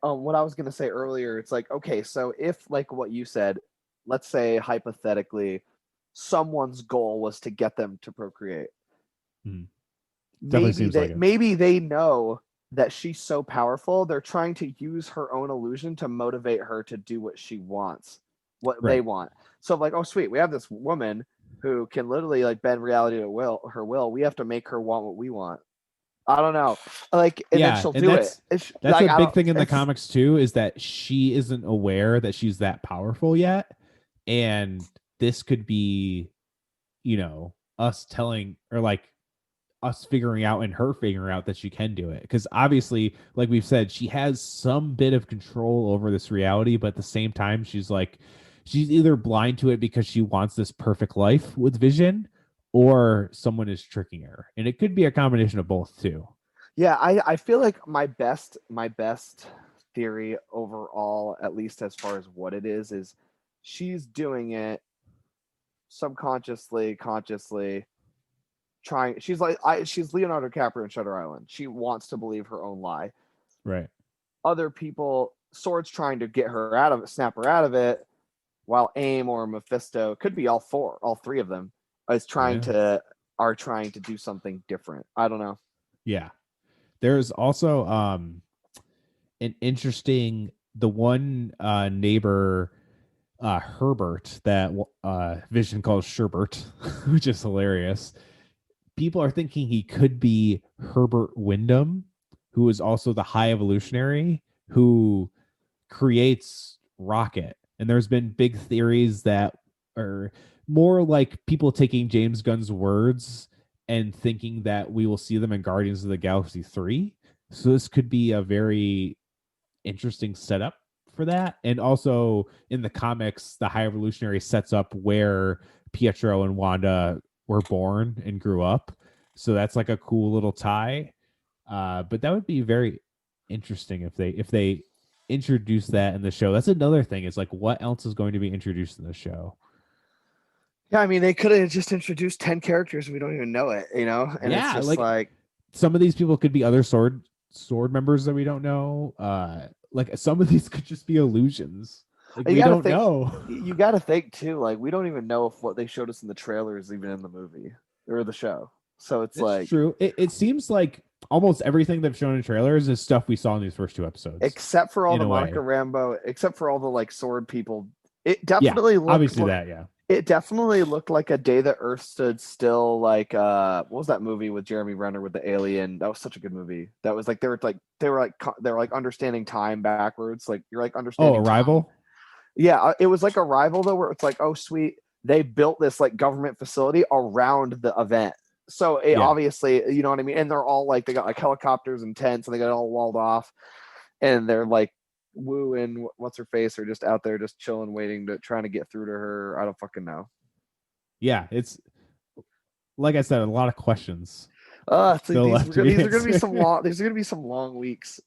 what I was going to say earlier. It's like, okay, so if like what you said, let's say hypothetically someone's goal was to get them to procreate. Maybe they know that she's so powerful, they're trying to use her own illusion to motivate her to do what she wants, what they want. So like, oh sweet, we have this woman who can literally like bend reality to her will. We have to make her want what we want. I don't know. Like, and then she'll do it. That's like, a big thing in the comics too, is that she isn't aware that she's that powerful yet. And this could be, you know, us telling, or like us figuring out and her figuring out that she can do it. Because obviously, like we've said, she has some bit of control over this reality, but at the same time, she's either blind to it because she wants this perfect life with Vision, or someone is tricking her. And it could be a combination of both too. Yeah, I feel like my best theory overall, at least as far as what it is she's doing it subconsciously, consciously, trying. She's Leonardo DiCaprio in Shutter Island. She wants to believe her own lie. Right. Other people, Sword's trying to get her out of it, snap her out of it, while AIM or Mephisto, could be all three of them, are trying to do something different. I don't know. Yeah. There's also an interesting, the one neighbor, Herbert, that Vision calls Sherbert, which is hilarious. People are thinking he could be Herbert Wyndham, who is also the High Evolutionary who creates Rocket. And there's been big theories that are more like people taking James Gunn's words and thinking that we will see them in Guardians of the Galaxy 3. So this could be a very interesting setup for that. And also in the comics, the High Evolutionary sets up where Pietro and Wanda were born and grew up. So that's like a cool little tie. But that would be very interesting if they introduce that in the show. That's another thing. It's like, what else is going to be introduced in the show? Yeah, I mean, they could have just introduced 10 characters and we don't even know it, you know? And it's just like some of these people could be other sword members that we don't know. Like some of these could just be illusions. Like, we don't know. You got to think too, like we don't even know if what they showed us in the trailer is even in the movie or the show. So it's like true. It seems like almost everything they've shown in trailers is stuff we saw in these first 2 episodes, except for all the Monica Rambeau, except for all the like sword people. It definitely looked obviously that. It definitely looked like a day that Earth stood still. Like what was that movie with Jeremy Renner with the alien? That was such a good movie. That was like they were like understanding time backwards. Like you're like understanding. Arrival. Time. Yeah, it was like Arrival though, where it's like, oh sweet, they built this like government facility around the event. So it obviously, you know what I mean? And they're all like, they got like helicopters and tents and they got it all walled off. And they're like, Wu and what's her face are just out there just chilling, waiting to trying to get through to her. I don't fucking know. Yeah, it's like I said, a lot of questions. These are gonna be some long. These are gonna be some long weeks.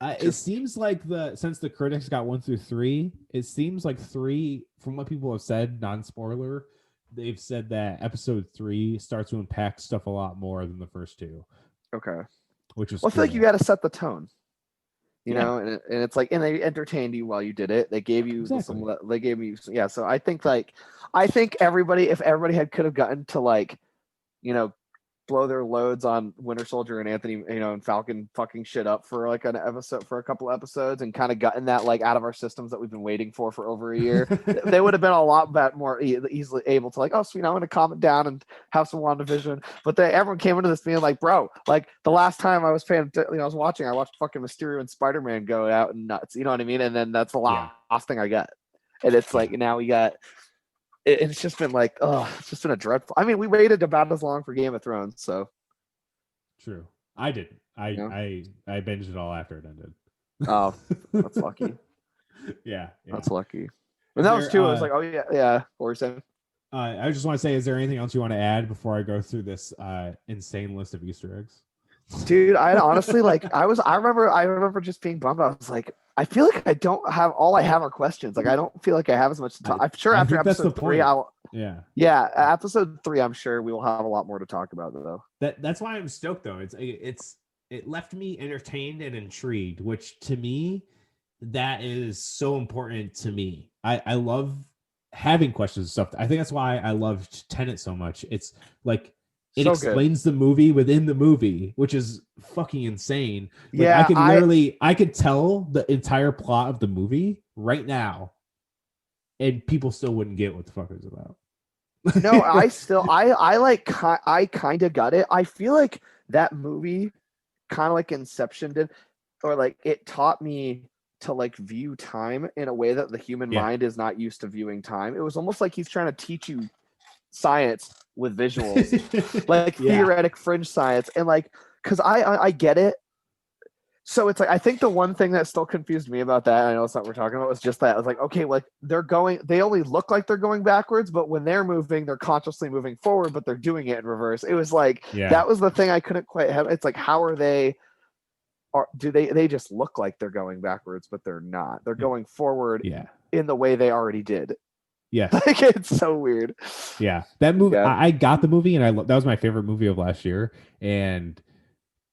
It seems like since the critics got 1 through 3, it seems like 3, from what people have said, non-spoiler, they've said that episode 3 starts to unpack stuff a lot more than the first 2. Okay, which is I feel like you got to set the tone. You know, and it's like, and they entertained you while you did it. They gave you So I think everybody, if everybody could have gotten to like, you know, blow their loads on Winter Soldier and Anthony, you know, and Falcon fucking shit up for like an episode, for a couple episodes, and kind of gotten that like out of our systems that we've been waiting for over a year, they would have been a lot more easily able to like, oh sweet, I'm gonna calm it down and have some WandaVision. But everyone came into this being like, bro, like the last time I was I watched fucking Mysterio and Spider-Man go out and nuts, you know what I mean? And then that's the last thing I got, and it's like now we got. It's just been like, it's just been a dreadful. I mean, we waited about as long for Game of Thrones, so. True. I didn't. I binged it all after it ended. Oh, that's lucky. Yeah. That's lucky. And that was too. I was like, oh yeah. What were you saying? I just want to say, is there anything else you want to add before I go through this insane list of Easter eggs? Dude, I honestly like I remember just being bummed. I was like, I feel like I don't have all I have are questions. Like I don't feel like I have as much to talk. I'm sure after episode 3, yeah, episode 3, I'm sure we will have a lot more to talk about though. That's why I'm stoked though. It left me entertained and intrigued, which to me, that is so important to me. I love having questions and stuff. I think that's why I loved Tenet so much. It's like it so explains good. The movie within the movie, which is fucking insane. Like, yeah, I could tell the entire plot of the movie right now, and people still wouldn't get what the fuck it's about. No, I kind of got it. I feel like that movie, kind of like Inception did, or like it taught me to like view time in a way that the human mind is not used to viewing time. It was almost like he's trying to teach you science with visuals, like theoretic fringe science, and like because I get it. So it's like I think the one thing that still confused me about that, and I know it's not what we're talking about, was just that I was like, okay, like they only look like they're going backwards, but when they're moving, they're consciously moving forward, but they're doing it in reverse. It was like that was the thing I couldn't quite have. It's like, how are they? Or do they just look like they're going backwards, but they're not. They're going forward in the way they already did. Yeah, like it's so weird. Yeah, that movie. Yeah. I got the movie, and that was my favorite movie of last year, and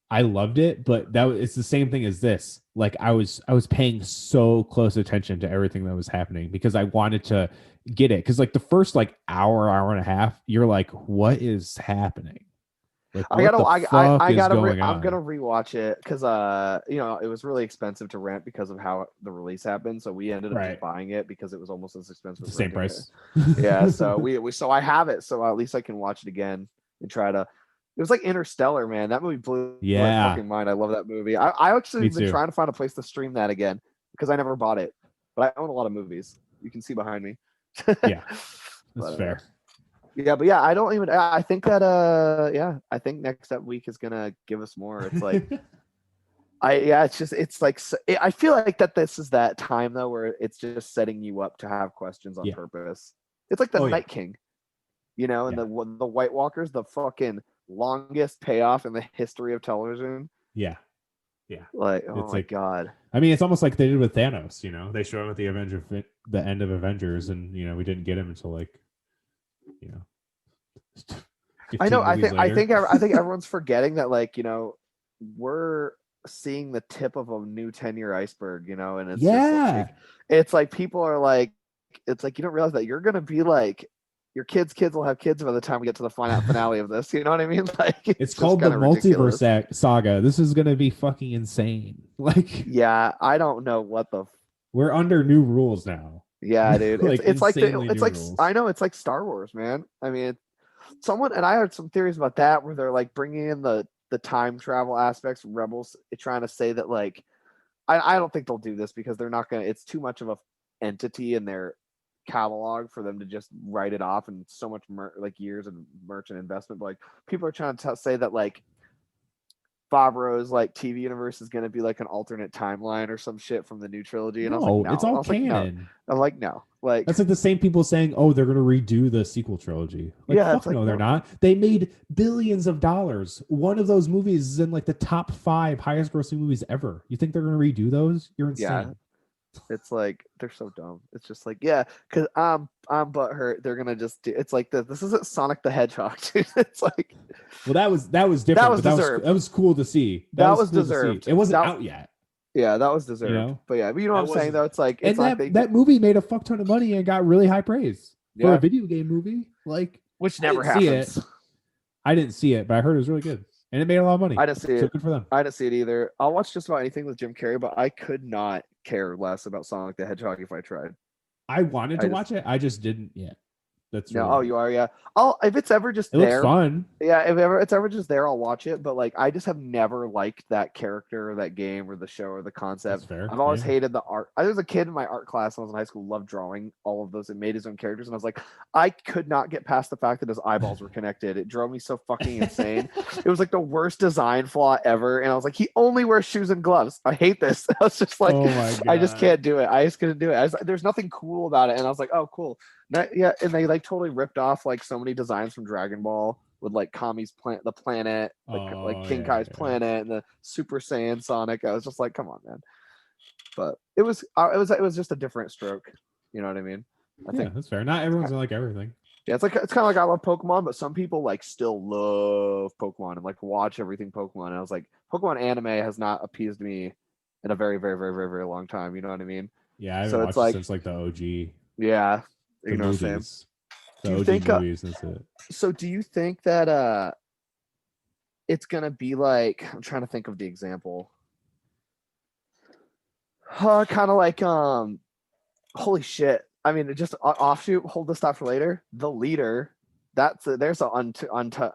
I loved it. But it's the same thing as this. Like I was paying so close attention to everything that was happening because I wanted to get it. Because like the first like hour and a half, you're like, what is happening? Like, I'm gonna rewatch it because it was really expensive to rent because of how the release happened. So we ended up just buying it because it was almost as expensive. The same price. Yeah. So so I have it. So at least I can watch it again and try to. It was like Interstellar, man. That movie blew my fucking mind. I love that movie. I actually been trying to find a place to stream that again because I never bought it, but I own a lot of movies. You can see behind me. Yeah, that's fair. Yeah, but I don't even. I think that I think next week is gonna give us more. It's like, I feel like that this is that time though where it's just setting you up to have questions on purpose. It's like the Night King, and the White Walkers, the fucking longest payoff in the history of television. Yeah. Like, oh my god. I mean, it's almost like they did with Thanos. They showed him at the end of Avengers, and we didn't get him until like. I know. I think everyone's forgetting that, like, we're seeing the tip of a new 10-year iceberg, and it's just like, it's like people are like, it's like you don't realize that you're gonna be like your kids will have kids by the time we get to the finale of this. You know what I mean? Like it's called the multiverse saga. This is gonna be fucking insane. Like, I don't know what we're under new rules now. Yeah, dude. It's like I know, it's like Star Wars, man. I mean, I heard some theories about that where they're like bringing in the time travel aspects. Rebels trying to say that like, I don't think they'll do this because they're not gonna. It's too much of a entity in their catalog for them to just write it off and so much years of merchant investment. But like people are trying to say that like Favreau's like TV universe is going to be like an alternate timeline or some shit from the new trilogy, and I was like, no, it's all canon. I'm like, no, like that's like the same people saying, oh, they're going to redo the sequel trilogy. Like, fuck no, they're not. They made billions of dollars. One of those movies is in like the top 5 highest grossing movies ever. You think they're going to redo those? You're insane. Yeah. It's like they're so dumb. It's just like, because I'm butthurt. They're gonna just do. It's like this isn't Sonic the Hedgehog, dude. It's like, well, that was different. That was deserved. That was cool to see. That was cool deserved. It wasn't out yet. Yeah, that was deserved. But you know what I'm saying though. It's like that movie made a fuck ton of money and got really high praise for a video game movie. Like, which never happens. I didn't see it, but I heard it was really good. And it made a lot of money. I didn't see it. Good for them. I didn't see it either. I'll watch just about anything with Jim Carrey, but I could not care less about Sonic the Hedgehog if I tried. I wanted to watch it. I just didn't yet. That's no. Oh, you are, yeah. If it's ever just it there, looks fun. Yeah, if it's ever just there, I'll watch it. But like, I just have never liked that character or that game or the show or the concept. I've always hated the art. I was a kid in my art class when I was in high school, loved drawing all of those and made his own characters. And I was like, I could not get past the fact that his eyeballs were connected. It drove me so fucking insane. It was like the worst design flaw ever. And I was like, he only wears shoes and gloves. I hate this. I was just like, I just can't do it. I just couldn't do it. There's nothing cool about it. And I was like, oh, cool. Yeah, and they like totally ripped off like so many designs from Dragon Ball with like Kami's the planet, like Oh King yeah, Kai's planet and the Super Saiyan Sonic. I was just like, come on, man. But it was just a different stroke. You know what I mean? I yeah, think that's fair. Not everyone's gonna like everything. yeah, it's kind of like I love Pokemon, but some people like still love Pokemon and like watch everything Pokemon. And I was like, Pokemon anime has not appeased me in a very, very, very, very, very long time. You know what I mean? Yeah, I haven't So it's watched it like, since like the OG, yeah, the you know, same. movies, the Do you OG think? movies. That's it. So do you think that it's gonna be like I'm trying to think of the example. Kind of like holy shit. I mean, just offshoot. Hold this stuff for later. The leader. There's an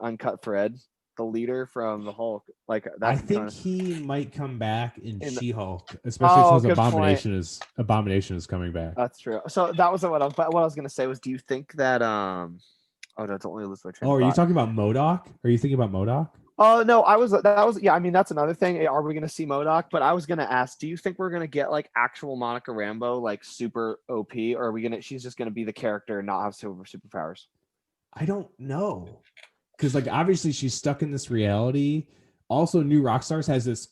uncut thread. The leader from the Hulk, like I that. think he might come back in In She-Hulk, especially oh, since good point. Abomination is coming back. That's true. So that was what I was gonna say was, do you think that oh, no, don't lose my train Oh, of are you thought. talking about MODOK? Are you thinking about MODOK? Oh no, that was yeah. I mean, that's another thing. Are we gonna see Modoc? But I was gonna ask, do you think we're gonna get like actual Monica Rambeau, like super OP, or are we gonna? She's just gonna be the character and not have superpowers. I don't know, because like obviously she's stuck in this reality. Also, New Rockstars has this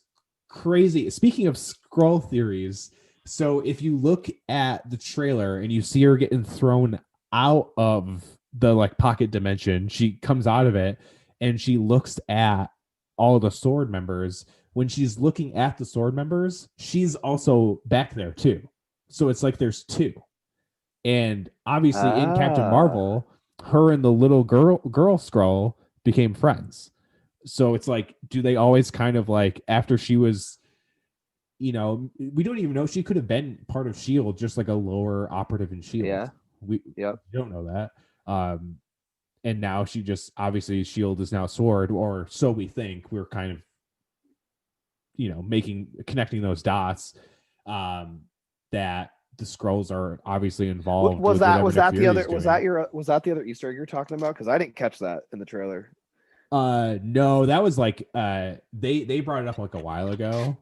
crazy. Speaking of scroll theories, so if you look at the trailer and you see her getting thrown out of the like pocket dimension, she comes out of it and she looks at all the sword members. When she's looking at the sword members, she's also back there too. So it's like there's two. And obviously in Captain Ah, Marvel, her and the little girl scroll became friends. So it's like, do they always kind of like after she was, we don't even know, she could have been part of Shield, just like a lower operative in Shield. yeah, We yep. don't know that. And now she just obviously Shield is now Sword, or so we think. We're kind of connecting those dots, that the scrolls are obviously involved with whatever Nick Fury is doing. Was that the other Easter egg you're talking about? Because I didn't catch that in the trailer. No, that was like they brought it up like a while ago,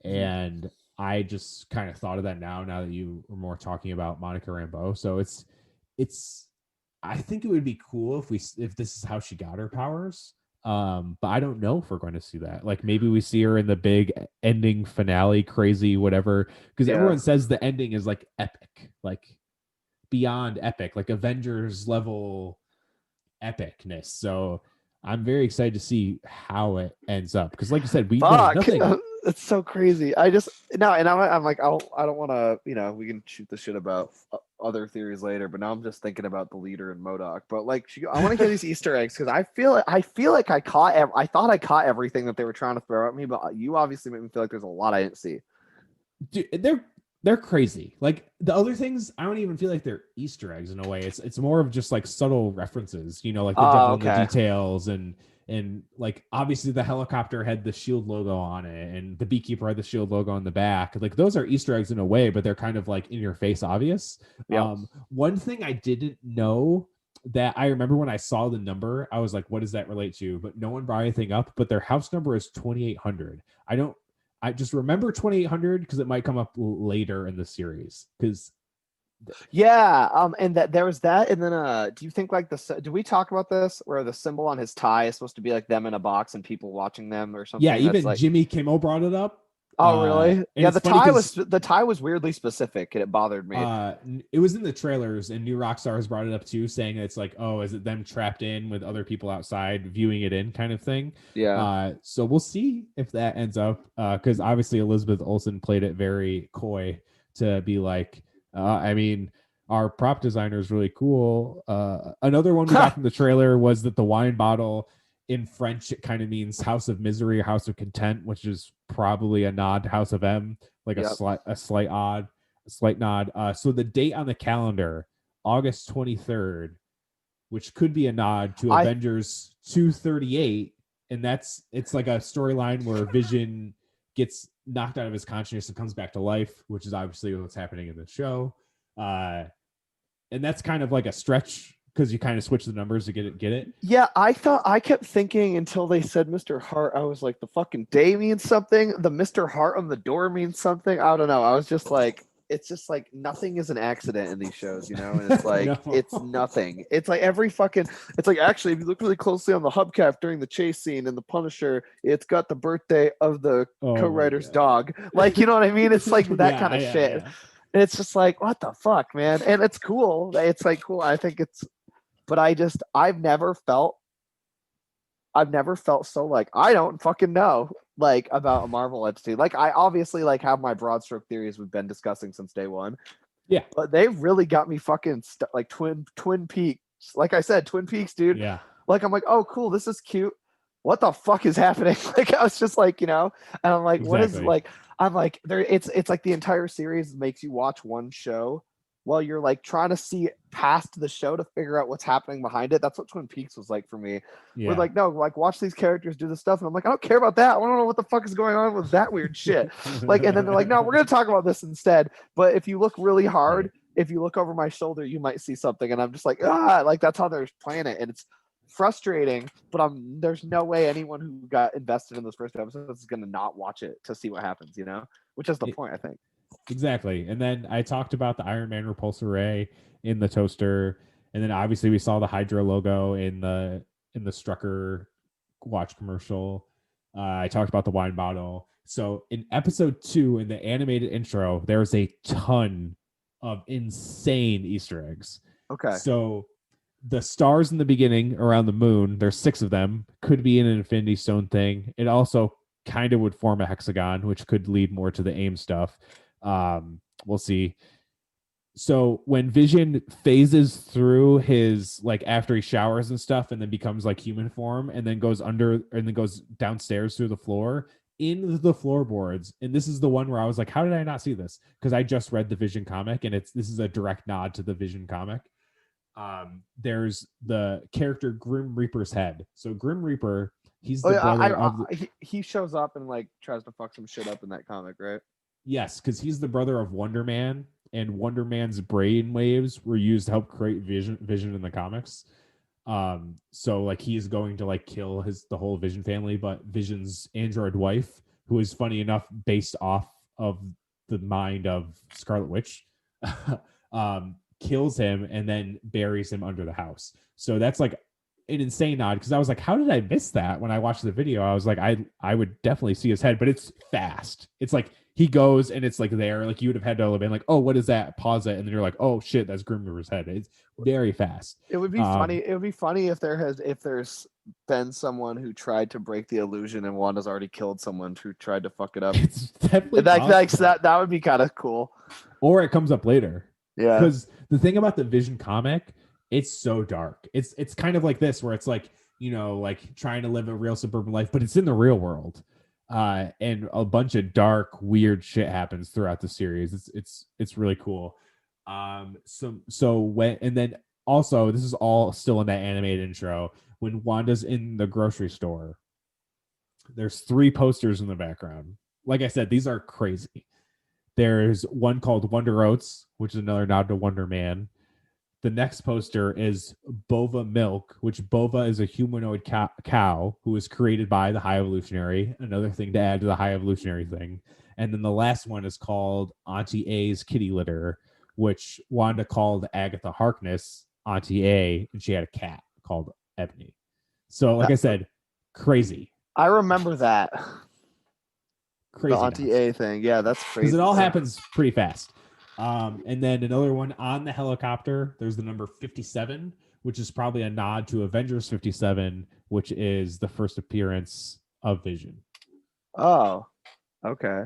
and I just kind of thought of that now that you were more talking about Monica Rambeau. So it's I think it would be cool if this is how she got her powers. But I don't know if we're going to see that. Like maybe we see her in the big ending finale, crazy whatever, because Yeah. everyone says the ending is like epic, like beyond epic, like Avengers level epicness. So I'm very excited to see how it ends up, because like you said, we know Fuck, nothing. it's so crazy. I just no, and I'm like, I don't want to, we can shoot the shit about other theories later, but now I'm just thinking about the leader and Modoc. But like, I want to get these Easter eggs because I feel like I thought I caught everything that they were trying to throw at me, but you obviously made me feel like there's a lot I didn't see. Dude, they're crazy. Like the other things, I don't even feel like they're Easter eggs in a way. It's more of just like subtle references, like the devil in the details, and like obviously the helicopter had the Shield logo on it, and the beekeeper had the Shield logo on the back. Like those are Easter eggs in a way, but they're kind of like in your face obvious. Yep. One thing I didn't know that I remember when I saw the number, I was like, what does that relate to? But no one brought anything up. But their house number is 2,800. I just remember 2,800 because it might come up later in the series. Because and that there was that, and then do you think like do we talk about this where the symbol on his tie is supposed to be like them in a box and people watching them or something? Yeah, even like, Jimmy Kimmel brought it up. Oh really? Yeah, the tie was weirdly specific and it bothered me. It was in the trailers, and New Rockstars brought it up too, saying it's like, oh, is it them trapped in with other people outside viewing it in kind of thing? Yeah. So we'll see if that ends up, because obviously Elizabeth Olsen played it very coy to be like, I mean, our prop designer is really cool. Another one we got from the trailer was that the wine bottle in French, it kind of means House of Misery or House of Content, which is probably a nod to House of M, like a slight nod. So the date on the calendar, August 23rd, which could be a nod to Avengers 238, and it's like a storyline where Vision gets knocked out of his consciousness and comes back to life, which is obviously what's happening in the show. And that's kind of like a stretch because you kind of switch the numbers to get it. Yeah, I kept thinking until they said Mr. Hart, I was like, the fucking day means something. The Mr. Hart on the door means something. I don't know. I was just like, it's just like nothing is an accident in these shows, you know, and it's like No. it's nothing. It's like it's like actually if you look really closely on the hubcap during the chase scene in the Punisher, it's got the birthday of the Oh my co-writer's God. dog. Like, you know what I mean? It's like that Yeah, kind of yeah, shit. yeah. And it's just like, what the fuck, man? And it's cool. It's like cool. I think it's, but I've never felt so like I don't fucking know like about a Marvel entity. Like I obviously like have my broad stroke theories we've been discussing since day one. Yeah. But they've really got me fucking like Twin Peaks. Like I said, Twin Peaks, dude. Yeah. Like I'm like, oh cool, this is cute. What the fuck is happening? Like I was just like, you know, and I'm like, what is Exactly. like? I'm like, there. It's like the entire series makes you watch one show while you're like trying to see past the show to figure out what's happening behind it. That's what Twin Peaks was like for me. We're Yeah. like, no, like watch these characters do this stuff, and I'm like, I don't care about that. I want to know what the fuck is going on with that weird shit. Like, and then they're like, no, we're gonna talk about this instead. But if you look really hard, Right. if you look over my shoulder, you might see something, and I'm just like, ah, like that's how they're playing it, and it's frustrating. But there's no way anyone who got invested in those first episodes is gonna not watch it to see what happens, you know? Which is the point, I think. Exactly. And then I talked about the Iron Man repulsor ray in the toaster, and then obviously we saw the Hydra logo in the Strucker watch commercial. I talked about the wine bottle. So in episode 2, in the animated intro, there's a ton of insane Easter eggs. Okay. So the stars in the beginning around the moon, there's 6 of them, could be an Infinity Stone thing. It also kind of would form a hexagon, which could lead more to the AIM stuff. We'll see. So when Vision phases through his, like, after he showers and stuff and then becomes like human form and then goes under and then goes downstairs through the floor in the floorboards, and this is the one where I was like, how did I not see this? Because I just read the Vision comic, and this is a direct nod to the Vision comic. There's the character Grim Reaper's head. So Grim Reaper, he's the brother of he shows up and like tries to fuck some shit up in that comic, right? Yes, because he's the brother of Wonder Man, and Wonder Man's brain waves were used to help create Vision in the comics. So like he's going to like kill the whole Vision family, but Vision's android wife, who is funny enough based off of the mind of Scarlet Witch, kills him and then buries him under the house. So that's like an insane nod, because I was like, how did I miss that when I watched the video? I was like, I would definitely see his head, but it's fast. It's like he goes and it's like there, like you would have had to have been like, oh, what is that? Pause it, and then you're like, oh shit, that's Grim Reaper's head. It's very fast. It would be funny. It would be funny if there's been someone who tried to break the illusion and Wanda's already killed someone who tried to fuck it up. It's definitely that would be kind of cool. Or it comes up later. Yeah. Because the thing about the Vision comic, it's so dark. It's kind of like this, where it's like, you know, like trying to live a real suburban life, but it's in the real world. And a bunch of dark, weird shit happens throughout the series. It's really cool. So when, and then also this is all still in that animated intro, when Wanda's in the grocery store, there's 3 posters in the background. Like I said, these are crazy. There's one called Wonder Oats, which is another nod to Wonder Man. The next poster is Bova Milk, which Bova is a humanoid cow who was created by the High Evolutionary. Another thing to add to the High Evolutionary thing. And then the last one is called Auntie A's Kitty Litter, which Wanda called Agatha Harkness Auntie A, and she had a cat called Ebony. So, like I said, crazy. I remember that. Crazy. The Auntie A thing. Yeah, that's crazy. Because it all happens pretty fast. And then another one on the helicopter, there's the number 57, which is probably a nod to Avengers 57, which is the first appearance of Vision. Oh, okay.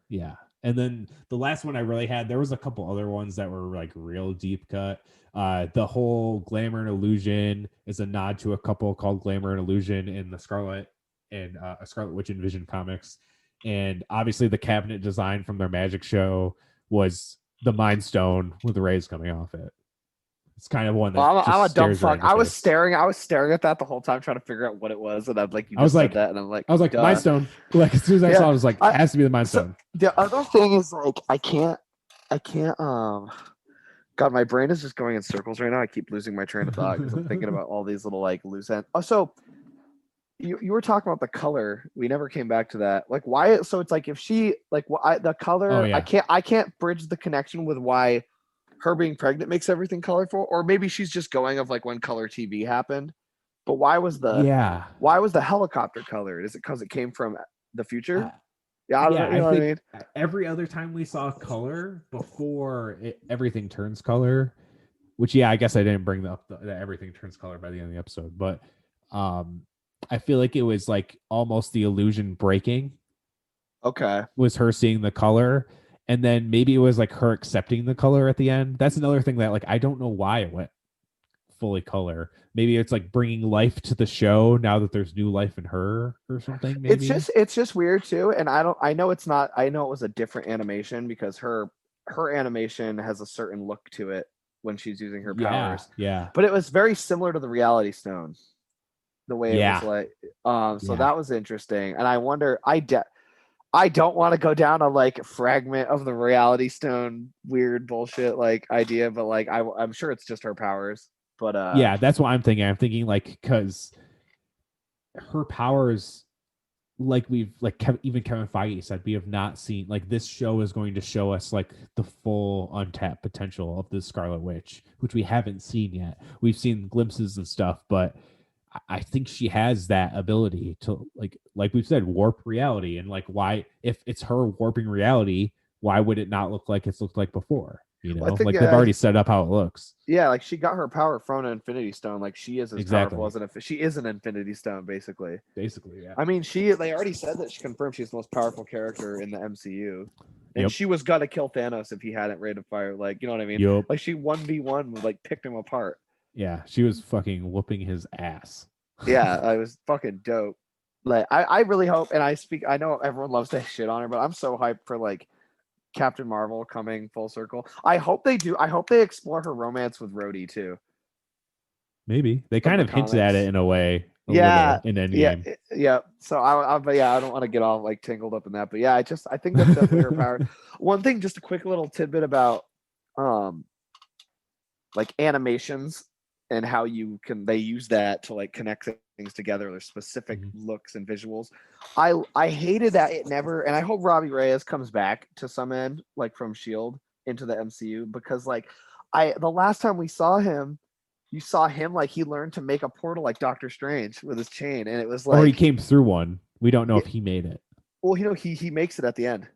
Yeah. And then the last one I really had, there was a couple other ones that were like real deep cut. The whole Glamour and Illusion is a nod to a couple called Glamour and Illusion in the Scarlet Witch and Vision comics. And obviously the cabinet design from their magic show was the Mind Stone with the rays coming off it. It's kind of one that I'm a dumb fuck. I was staring at that the whole time, trying to figure out what it was, and I'm like, said that, and I'm like, duh. Mind Stone. Like as soon as I saw it, I was like, it has to be the Mind Stone. The other thing is like, I can't. God, my brain is just going in circles right now. I keep losing my train of thought because I'm thinking about all these little like loose ends. Oh, so you were talking about the color. We never came back to that. Like why? So it's like if she like the Oh color, yeah, I can't bridge the connection with why her being pregnant makes everything colorful, or maybe she's just going of like when color TV happened. But yeah. why was the helicopter colored? Is it because it came from the future? Uh, Yeah, I don't know. yeah, You I know what I think mean? every other time we saw color before everything turns color, which yeah, I guess I didn't bring up that everything turns color by the end of the episode, but um, I feel like it was like almost the illusion breaking Okay. was her seeing the color, and then maybe it was like her accepting the color at the end. That's another thing that like I don't know why it went fully color. Maybe it's like bringing life to the show now that there's new life in her or something. Maybe. It's just weird too, and I know it's not. I know it was a different animation because her animation has a certain look to it when she's using her Yeah, powers, yeah, but it was very similar to the Reality Stone, the way it was yeah, like. So yeah. that was interesting, and I wonder. I don't want to go down a like fragment of the Reality Stone weird bullshit like idea, but like I'm sure it's just her powers. But Yeah, that's what I'm thinking. I'm thinking like because her powers, like we've like even Kevin Feige said, we have not seen like this show is going to show us like the full untapped potential of the Scarlet Witch, which we haven't seen yet. We've seen glimpses of stuff, but I think she has that ability to like we've said, warp reality. And like why, if it's her warping reality, why would it not look like it's looked like before? You well, I know, think like they've already set up how it looks. yeah, like she got her power from an Infinity Stone. Like she is as powerful Exactly. as she is an Infinity Stone, basically. Basically, yeah. I mean, they already said that she confirmed she's the most powerful character in the MCU, and Yep. she was gonna kill Thanos if he hadn't raid of fire. Like, you know what I mean? Yep. Like she 1v1 like picked him apart. Yeah. She was fucking whooping his ass. Yeah, I was fucking dope. Like I really hope, and I know everyone loves to shit on her, but I'm so hyped for like Captain Marvel coming full circle. I hope they do. I hope they explore her romance with Rhodey too Maybe they from kind the of hinted at it comics. in a way, a Yeah, little in yeah, Endgame. yeah. So but yeah, I don't want to get all like tangled up in that. But yeah, I think that's definitely her power. One thing, just a quick little tidbit about um like animations and how they use that to like connect things together. There's specific Mhm. looks and visuals. I hated that it never, and I hope Robbie Reyes comes back to some end, like from Shield into the MCU, because like the last time we saw him, you saw him like he learned to make a portal like Doctor Strange with his chain, and it was Or he like, came through one. We don't know yeah, if he made it. well, you know, he makes it at the end.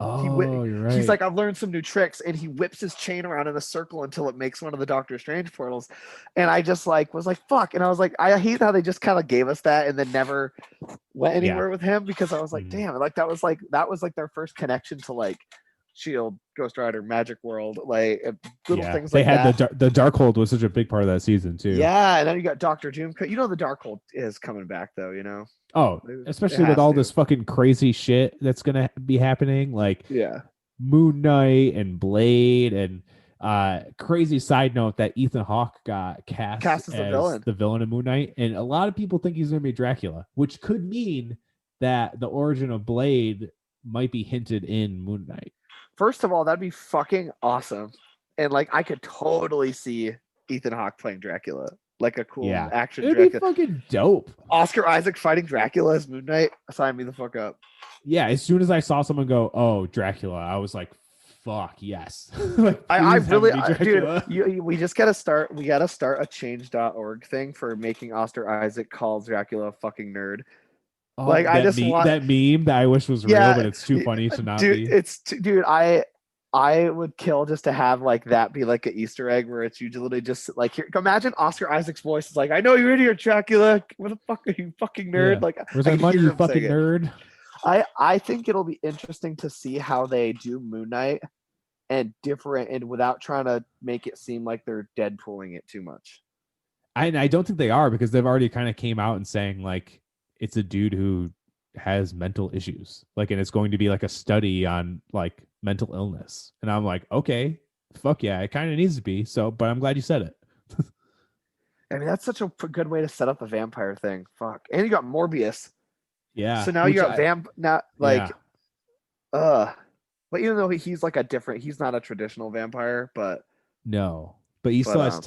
Oh, you're He's right. like, I've learned some new tricks, and he whips his chain around in a circle until it makes one of the Doctor Strange portals. And I just like was like, fuck. And I was like, I hate how they just kind of gave us that and then never went Yeah. anywhere with him, because I was like, Mhm. damn, like that was like their first connection to like Shield, Ghost Rider, Magic World, like little Yeah. things They like had that. the Darkhold was such a big part of that season too. Yeah, and then you got Doctor Doom. You know the Darkhold is coming back though. You know, Oh, it especially with has all to. this fucking crazy shit that's gonna be happening, like Yeah, Moon Knight and Blade and crazy side note that Ethan Hawke got cast cast as the as villain. the villain of Moon Knight, and a lot of people think he's gonna be Dracula, which could mean that the origin of Blade might be hinted in Moon Knight. First of all, that'd be fucking awesome. And like I could totally see Ethan Hawke playing Dracula. Like a cool Yeah. action It'd be Dracula. fucking dope. Oscar Isaac fighting Dracula as Moon Knight. Sign me the fuck up. Yeah, as soon as I saw someone go, "Oh, Dracula," I was like, "Fuck yes!" Like, I please have really, it be dude, Dracula. we just gotta start. We gotta start a change.org thing for making Oscar Isaac call Dracula a fucking nerd. Oh, Like I just want, that meme that I wish was real, yeah, but it's too funny to not dude, be. dude. I would kill just to have like that be like an Easter egg where it's usually just like here. Imagine Oscar Isaac's voice is like, "I know you're here, Dracula. What the fuck are you, fucking nerd?" Yeah. Like Where's I my could money, hear you him saying fucking it. nerd? I think it'll be interesting to see how they do Moon Knight and different and without trying to make it seem like they're Deadpooling it too much. I don't think they are because they've already kind of came out and saying like it's a dude who has mental issues. Like, and it's going to be like a study on like mental illness. And I'm like, okay, fuck yeah, it kind of needs to be. So, but I'm glad you said it. I mean, that's such a good way to set up a vampire thing. Fuck. And you got Morbius. Yeah. So now you Which got I, now yeah, like uh but even though he's like a different, he's not a traditional vampire, no, but he but still has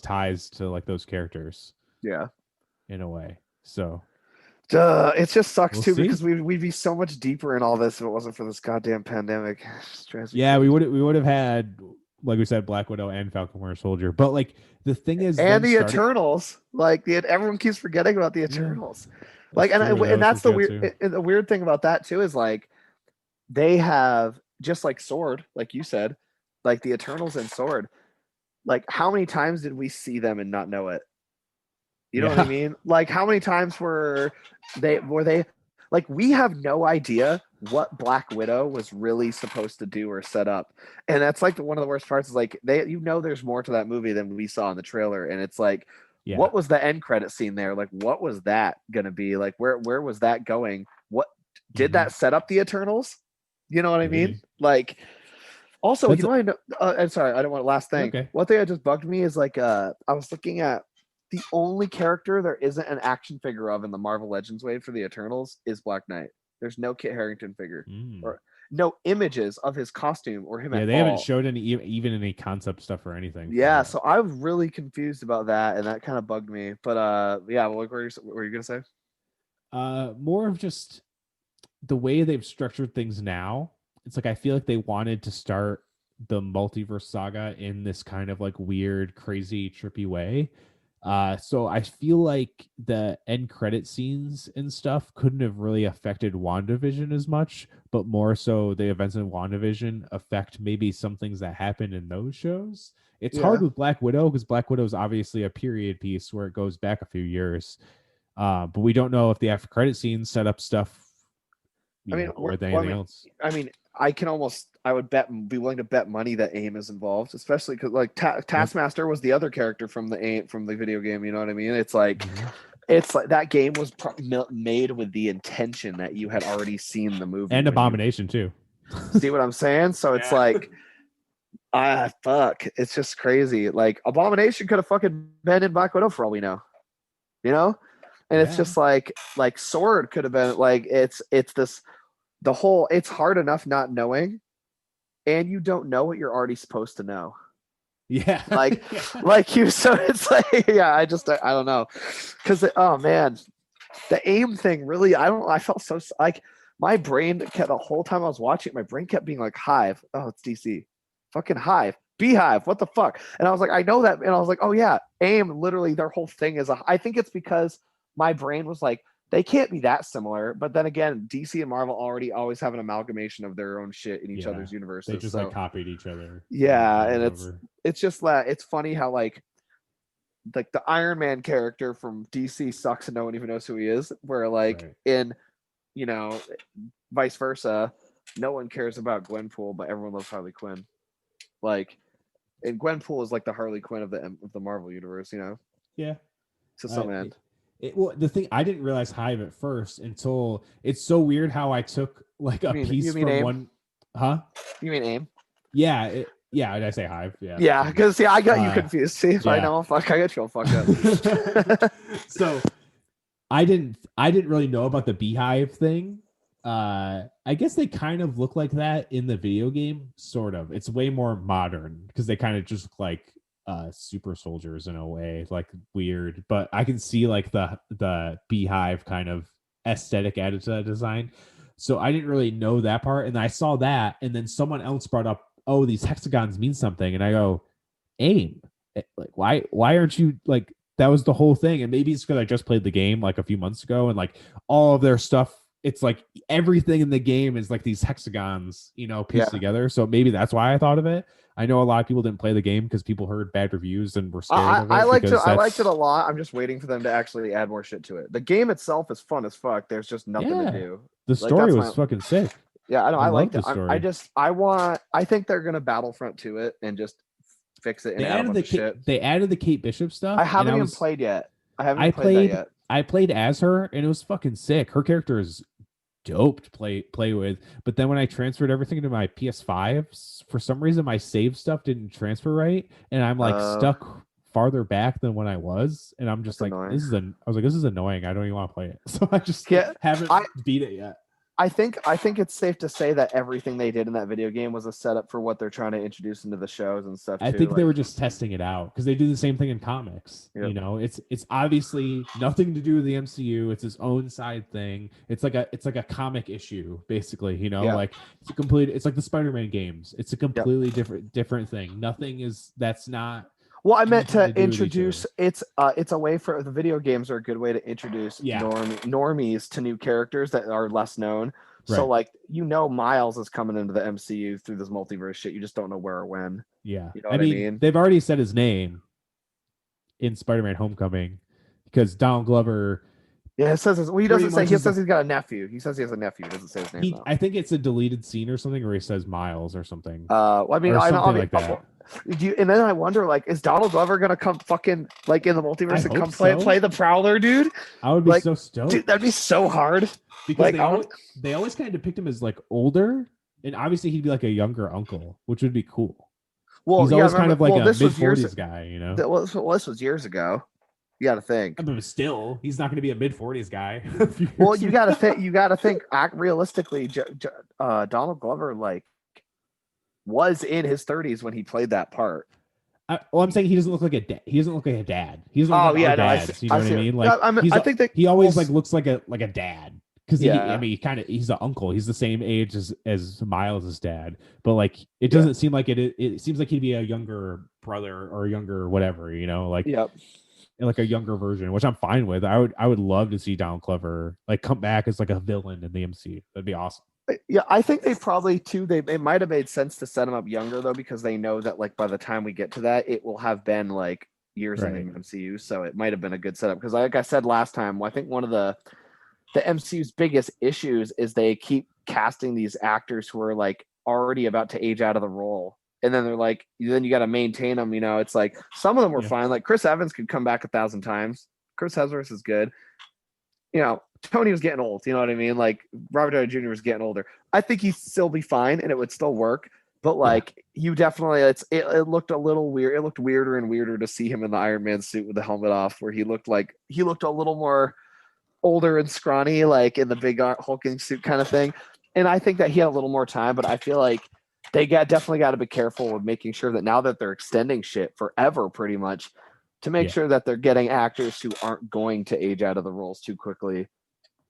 ties to like those characters yeah. in a way. So It just sucks we'll too see. because we'd be so much deeper in all this if it wasn't for this goddamn pandemic. It just drives me Yeah, we crazy. would have had, like we said, Black Widow and Falcon Winter Soldier. But like the thing is, And them the starting. Eternals, like everyone keeps forgetting about the Yeah, Eternals. that's Like, true. That and was that's for show too. the weird thing about that too is like they have just like Sword, like you said, like the Eternals and Sword. Like, how many times did we see them and not know it? You know what I Yeah, mean? Like, how many times were they like we have no idea what Black Widow was really supposed to do or set up. And that's like one of the worst parts is like there's more to that movie than we saw in the trailer. And it's like, yeah. what was the end credit scene there? Like, what was that gonna be? Like, where was that going? What did Mm-hmm. that set up the Eternals? You know what I mean? Maybe Like, also, that's I know. I'm sorry, I don't want last you're thing. okay. One thing that just bugged me is like I was looking at the only character there isn't an action figure of in the Marvel Legends wave for the Eternals is Black Knight. There's no Kit Harington figure Mm. or no images of his costume or him Yeah, at they haven't all. showed any even any concept stuff or anything for Yeah, that. so I was really confused about that, and that kind of bugged me. But yeah, what were you gonna say? More of just the way they've structured things now. It's like I feel like they wanted to start the multiverse saga in this kind of like weird, crazy, trippy way. So I feel like the end credit scenes and stuff couldn't have really affected WandaVision as much, but more so the events in WandaVision affect maybe some things that happened in those shows. It's hard Yeah, with Black Widow because Black Widow is obviously a period piece where it goes back a few years. But we don't know if the after credit scenes set up stuff, I mean, with well, anything else. I mean, I would be willing to bet money that AIM is involved, especially because like Yep. Taskmaster was the other character from the video game. You know what I mean? Mm-hmm. It's like that game was made with the intention that you had already seen the movie And when you Abomination too. see what I'm saying. So it's Yeah. like fuck, it's just crazy. Like Abomination could have fucking been in Black Widow for all we know, you know. And it's Yeah. just like Sword could have been like it's this the whole it's hard enough not knowing and you don't know what you're already supposed to know Yeah. like Yeah. like you so it's like yeah I don't know because oh man the AIM thing really I felt so like my brain kept the whole time I was watching my brain kept being like Hive, oh it's DC, fucking Hive, Beehive, what the fuck. And I was like I know that, and I was like oh yeah, AIM literally their whole thing is I think it's because my brain was like they can't be that similar. But then again, DC and Marvel already always have an amalgamation of their own shit in each Yeah. other's They universes. just like So copied each other yeah, over and and over. it's just that it's funny how like the Iron Man character from DC sucks and no one even knows who he is. Where like Right. in you know vice versa, no one cares about Gwenpool, but everyone loves Harley Quinn. Like and Gwenpool is like the Harley Quinn of the Marvel universe, you know, Yeah. to Uh, some it, end. well, the thing I didn't realize Hive at first until it's so weird how I took like a You piece mean from AIM? one, huh? You mean AIM? Yeah, yeah. Did I say Hive? Yeah. Yeah, Sorry. because I got you Uh, confused. See, if I yeah. know, fuck, I got you all fucked up. So I didn't really know about the beehive thing. I guess they kind of look like that in the video game, sort of. It's way more modern because they kind of just look like super soldiers in a way, like weird. But I can see like the beehive kind of aesthetic added to that design. So I didn't really know that part, and I saw that, and then someone else brought up, "Oh, these hexagons mean something," and I go, "AIM, like why aren't you like?" That was the whole thing, and maybe it's because I just played the game like a few months ago, and like all of their stuff, it's like everything in the game is like these hexagons, pieced Yeah, together. So maybe that's why I thought of it. I know a lot of people didn't play the game because people heard bad reviews and were scared of I it liked it. because I liked it that's a lot. I'm just waiting for them to actually add more shit to it. The game itself is fun as fuck. There's just nothing to yeah. do. The Like story that's my was fucking sick. yeah. I know. I I love liked it. the story. I think they're gonna Battlefront to it and just fix it and They add a added bunch the of shit. They added the Kate Bishop I stuff, and haven't even played yet. I haven't I even played that played yet. I played as her, and it was fucking sick. Her character is dope to play with. But then when I transferred everything to my PS5, for some reason my save stuff didn't transfer right, and I'm like stuck farther back than when I was, and I'm just That's like, annoying. I was like, this is annoying. I don't even want to play it, so I just Yeah, haven't I beat it yet. I think it's safe to say that everything they did in that video game was a setup for what they're trying to introduce into the shows and stuff too. I think they were just testing it out because they do the same thing in comics. Yep. You know, it's obviously nothing to do with the MCU. It's its own side thing. It's like a comic issue, basically. You know, like it's like the Spider-Man games. It's a completely different thing. Nothing is that's not. Well, I meant to introduce. It's a way for the video games are a good way to introduce normies to new characters that are less known. Right. So like Miles is coming into the MCU through this multiverse shit. You just don't know where or when. Yeah, you know what I mean. They've already said his name in Spider-Man: Homecoming because Donald Glover. Yeah, it says he doesn't say. He says he's got a nephew. He says he has a nephew. He doesn't say his name. I think it's a deleted scene or something where he says Miles or something. Well, I mean, like that. And then I wonder, like, is Donald Glover gonna come fucking like in the multiverse and come play the Prowler, dude? I would be so stoked. Dude, that'd be so hard. Because they always kind of depict him as like older, and obviously he'd be like a younger uncle, which would be cool. Well, he's always kind of like a mid-40s guy, you know. This was years ago. You got to think. But still, he's not going to be a mid-40s guy. Well, you got to think. You got to think. Realistically, Donald Glover was in his 30s when he played that part. I'm saying he doesn't look like a dad. He doesn't look like a dad. He doesn't look like a dad. You know what I mean? Like, I think that he always looks like a dad. Because he's an uncle. He's the same age as Miles' dad, but like it doesn't seem like it. It seems like he'd be a younger brother or a younger whatever, you know, like like a younger version, which I'm fine with. I would love to see Donald Glover like come back as like a villain in the MCU. That'd be awesome. Yeah, I think they probably too. It might have made sense to set him up younger though, because they know that like by the time we get to that, it will have been like years in the MCU. So it might have been a good setup. Because like I said last time, I think one of the MCU's biggest issues is they keep casting these actors who are like already about to age out of the role. And then they're like, then you got to maintain them. You know, it's like some of them were fine. Like Chris Evans could come back 1,000 times. Chris Hemsworth is good. You know, Tony was getting old. You know what I mean? Like Robert Downey Jr. was getting older. I think he'd still be fine and it would still work. But like you definitely, it looked a little weird. It looked weirder and weirder to see him in the Iron Man suit with the helmet off, where he looked a little more older and scrawny, like in the big hulking suit kind of thing. And I think that he had a little more time, but I feel like they definitely got to be careful with making sure that now that they're extending shit forever, pretty much, to make sure that they're getting actors who aren't going to age out of the roles too quickly.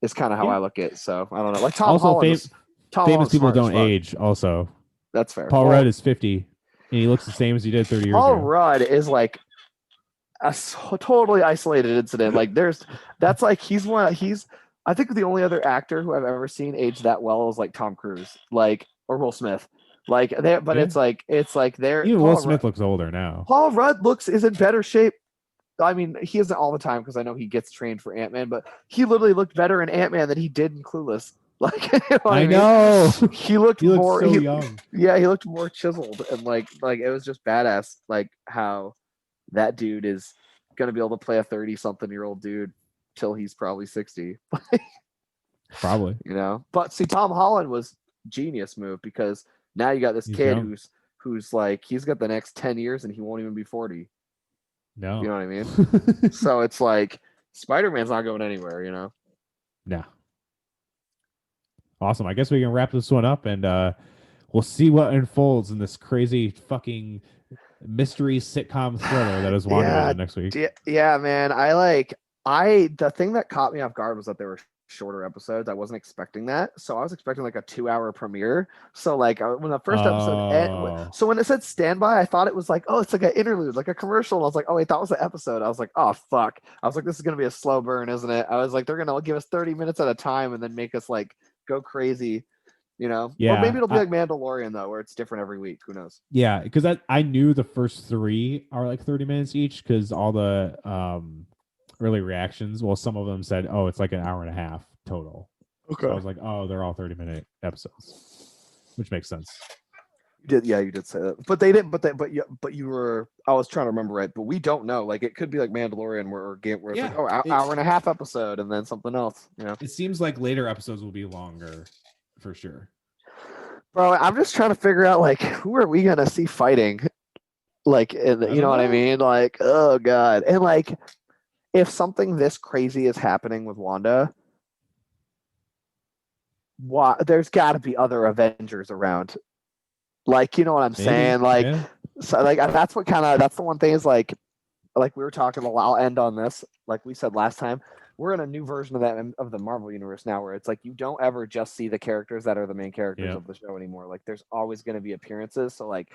Is kind of how I look at it. So I don't know. Like Tom Holland. Famous people don't age. Also, that's fair. Paul Rudd is 50, and he looks the same as he did 30 years ago. Paul Rudd is like a totally isolated incident. Like that's like I think the only other actor who I've ever seen age that well is like Tom Cruise, like, or Will Smith. Like it's like they're even Will Smith looks older now. Paul Rudd is in better shape. I mean, he isn't all the time because I know he gets trained for Ant-Man, but he literally looked better in Ant-Man than he did in Clueless. Like, you know I know. He looked more so young. Yeah, he looked more chiseled, and like it was just badass. Like how that dude is gonna be able to play a 30-something-year-old dude till he's probably 60. Probably. You know, but see, Tom Holland was genius move because now you got this kid young. who's like he's got the next 10 years and he won't even be 40. No. You know what I mean? So it's like Spider-Man's not going anywhere, you know? No. Awesome. I guess we can wrap this one up and we'll see what unfolds in this crazy fucking mystery sitcom thriller that is WandaVision next week. Yeah, man. The thing that caught me off guard was that there were shorter episodes. I wasn't expecting that. So I was expecting like a 2-hour premiere. So like when the first episode ended, so when it said standby, I thought it was like, oh, it's like an interlude, like a commercial. And I was like, oh wait, that was the episode. I was like, oh fuck. I was like, this is gonna be a slow burn, isn't it? I was like, they're gonna give us 30 minutes at a time and then make us like go crazy, you know? Yeah. Or maybe it'll be like Mandalorian though, where it's different every week. Who knows? Yeah, because I knew the first 3 are like 30 minutes each because all the early reactions, well, some of them said, oh, it's like an hour and a half total. Okay. So I was like, oh, they're all 30-minute episodes, which makes sense. You did say that, but they didn't. But you were. I was trying to remember right, but we don't know. Like it could be like Mandalorian, where it's like, oh, hour and a half episode, and then something else. You know, it seems like later episodes will be longer, for sure. Bro, I'm just trying to figure out like who are we gonna see fighting, like, you know what I mean? Like, oh god, and like if something this crazy is happening with Wanda. why there's got to be other Avengers around. Like, you know what I'm saying? Like, yeah. so like that's the one thing is like we were talking a lot. I'll end on this. Like we said last time, we're in a new version of the Marvel universe now, where it's like you don't ever just see the characters that are the main characters of the show anymore. Like there's always going to be appearances. So like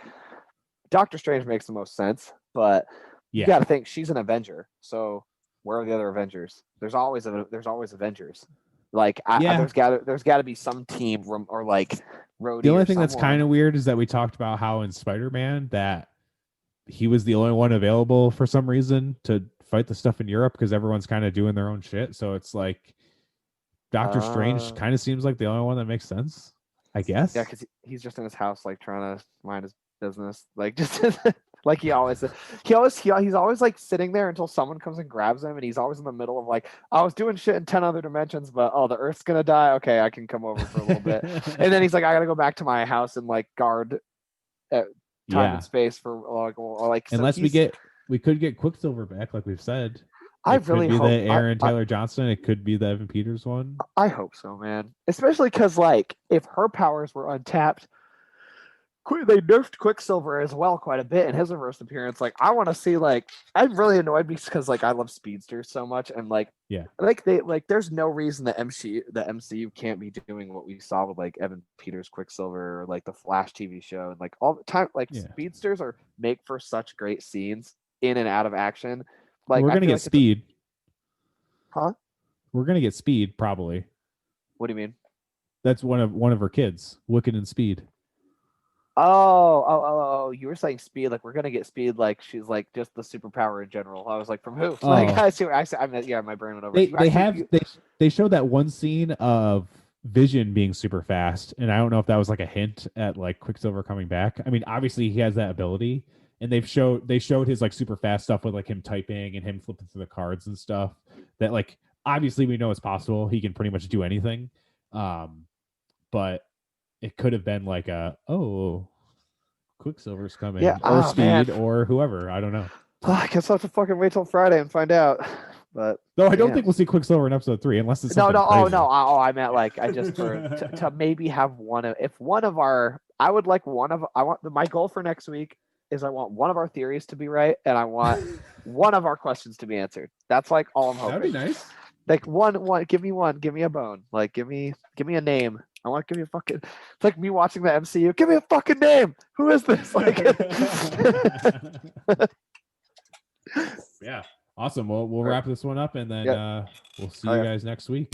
Doctor Strange makes the most sense, but you got to think she's an Avenger. So where are the other Avengers? There's always Avengers. Like there's got to be some team or like Rhodey. The only thing that's kind of weird is that we talked about how in Spider-Man that he was the only one available for some reason to fight the stuff in Europe because everyone's kind of doing their own shit. So it's like Doctor Strange kind of seems like the only one that makes sense, I guess. Yeah, because he's just in his house, like trying to mind his business, like just like he's always like sitting there until someone comes and grabs him, and he's always in the middle of like, I was doing shit in 10 other dimensions, but the Earth's gonna die. Okay, I can come over for a little bit, and then he's like, I gotta go back to my house and like guard. Time and space for like unless we could get Quicksilver back, like we've said. I really hope the Aaron Taylor Johnson. It could be the Evan Peters one. I hope so, man. Especially because like if her powers were untapped, they nerfed Quicksilver as well quite a bit in his reverse appearance. Like I want to see like I'm really annoyed because like I love speedsters so much and like there's no reason the MCU can't be doing what we saw with like Evan Peters Quicksilver or like the Flash TV show and like all the time speedsters make for such great scenes in and out of action. Like we're gonna get Speed. Huh? We're gonna get Speed probably. What do you mean? That's one of her kids, Wicked and Speed. Oh! You were saying Speed, like we're gonna get Speed, like she's like just the superpower in general. I was like, from who? Oh. Like I see. I mean, yeah, my brain went over. They showed that one scene of Vision being super fast, and I don't know if that was like a hint at like Quicksilver coming back. I mean, obviously he has that ability, and they showed his like super fast stuff with like him typing and him flipping through the cards and stuff. That like obviously we know it's possible. He can pretty much do anything, but. It could have been like Quicksilver's coming, or Speed, or whoever. I don't know. I guess I'll have to fucking wait till Friday and find out. But no, I don't think we'll see Quicksilver in episode 3 unless it's crazy. I meant like I just to maybe have my goal for next week is I want one of our theories to be right, and I want one of our questions to be answered. That's like all I'm hoping. That'd be nice. Like one, give me a bone. Like give me a name. I want to give you a fucking. It's like me watching the MCU. Give me a fucking name. Who is this? Like, yeah, awesome. We'll wrap this one up, and then we'll see you guys next week.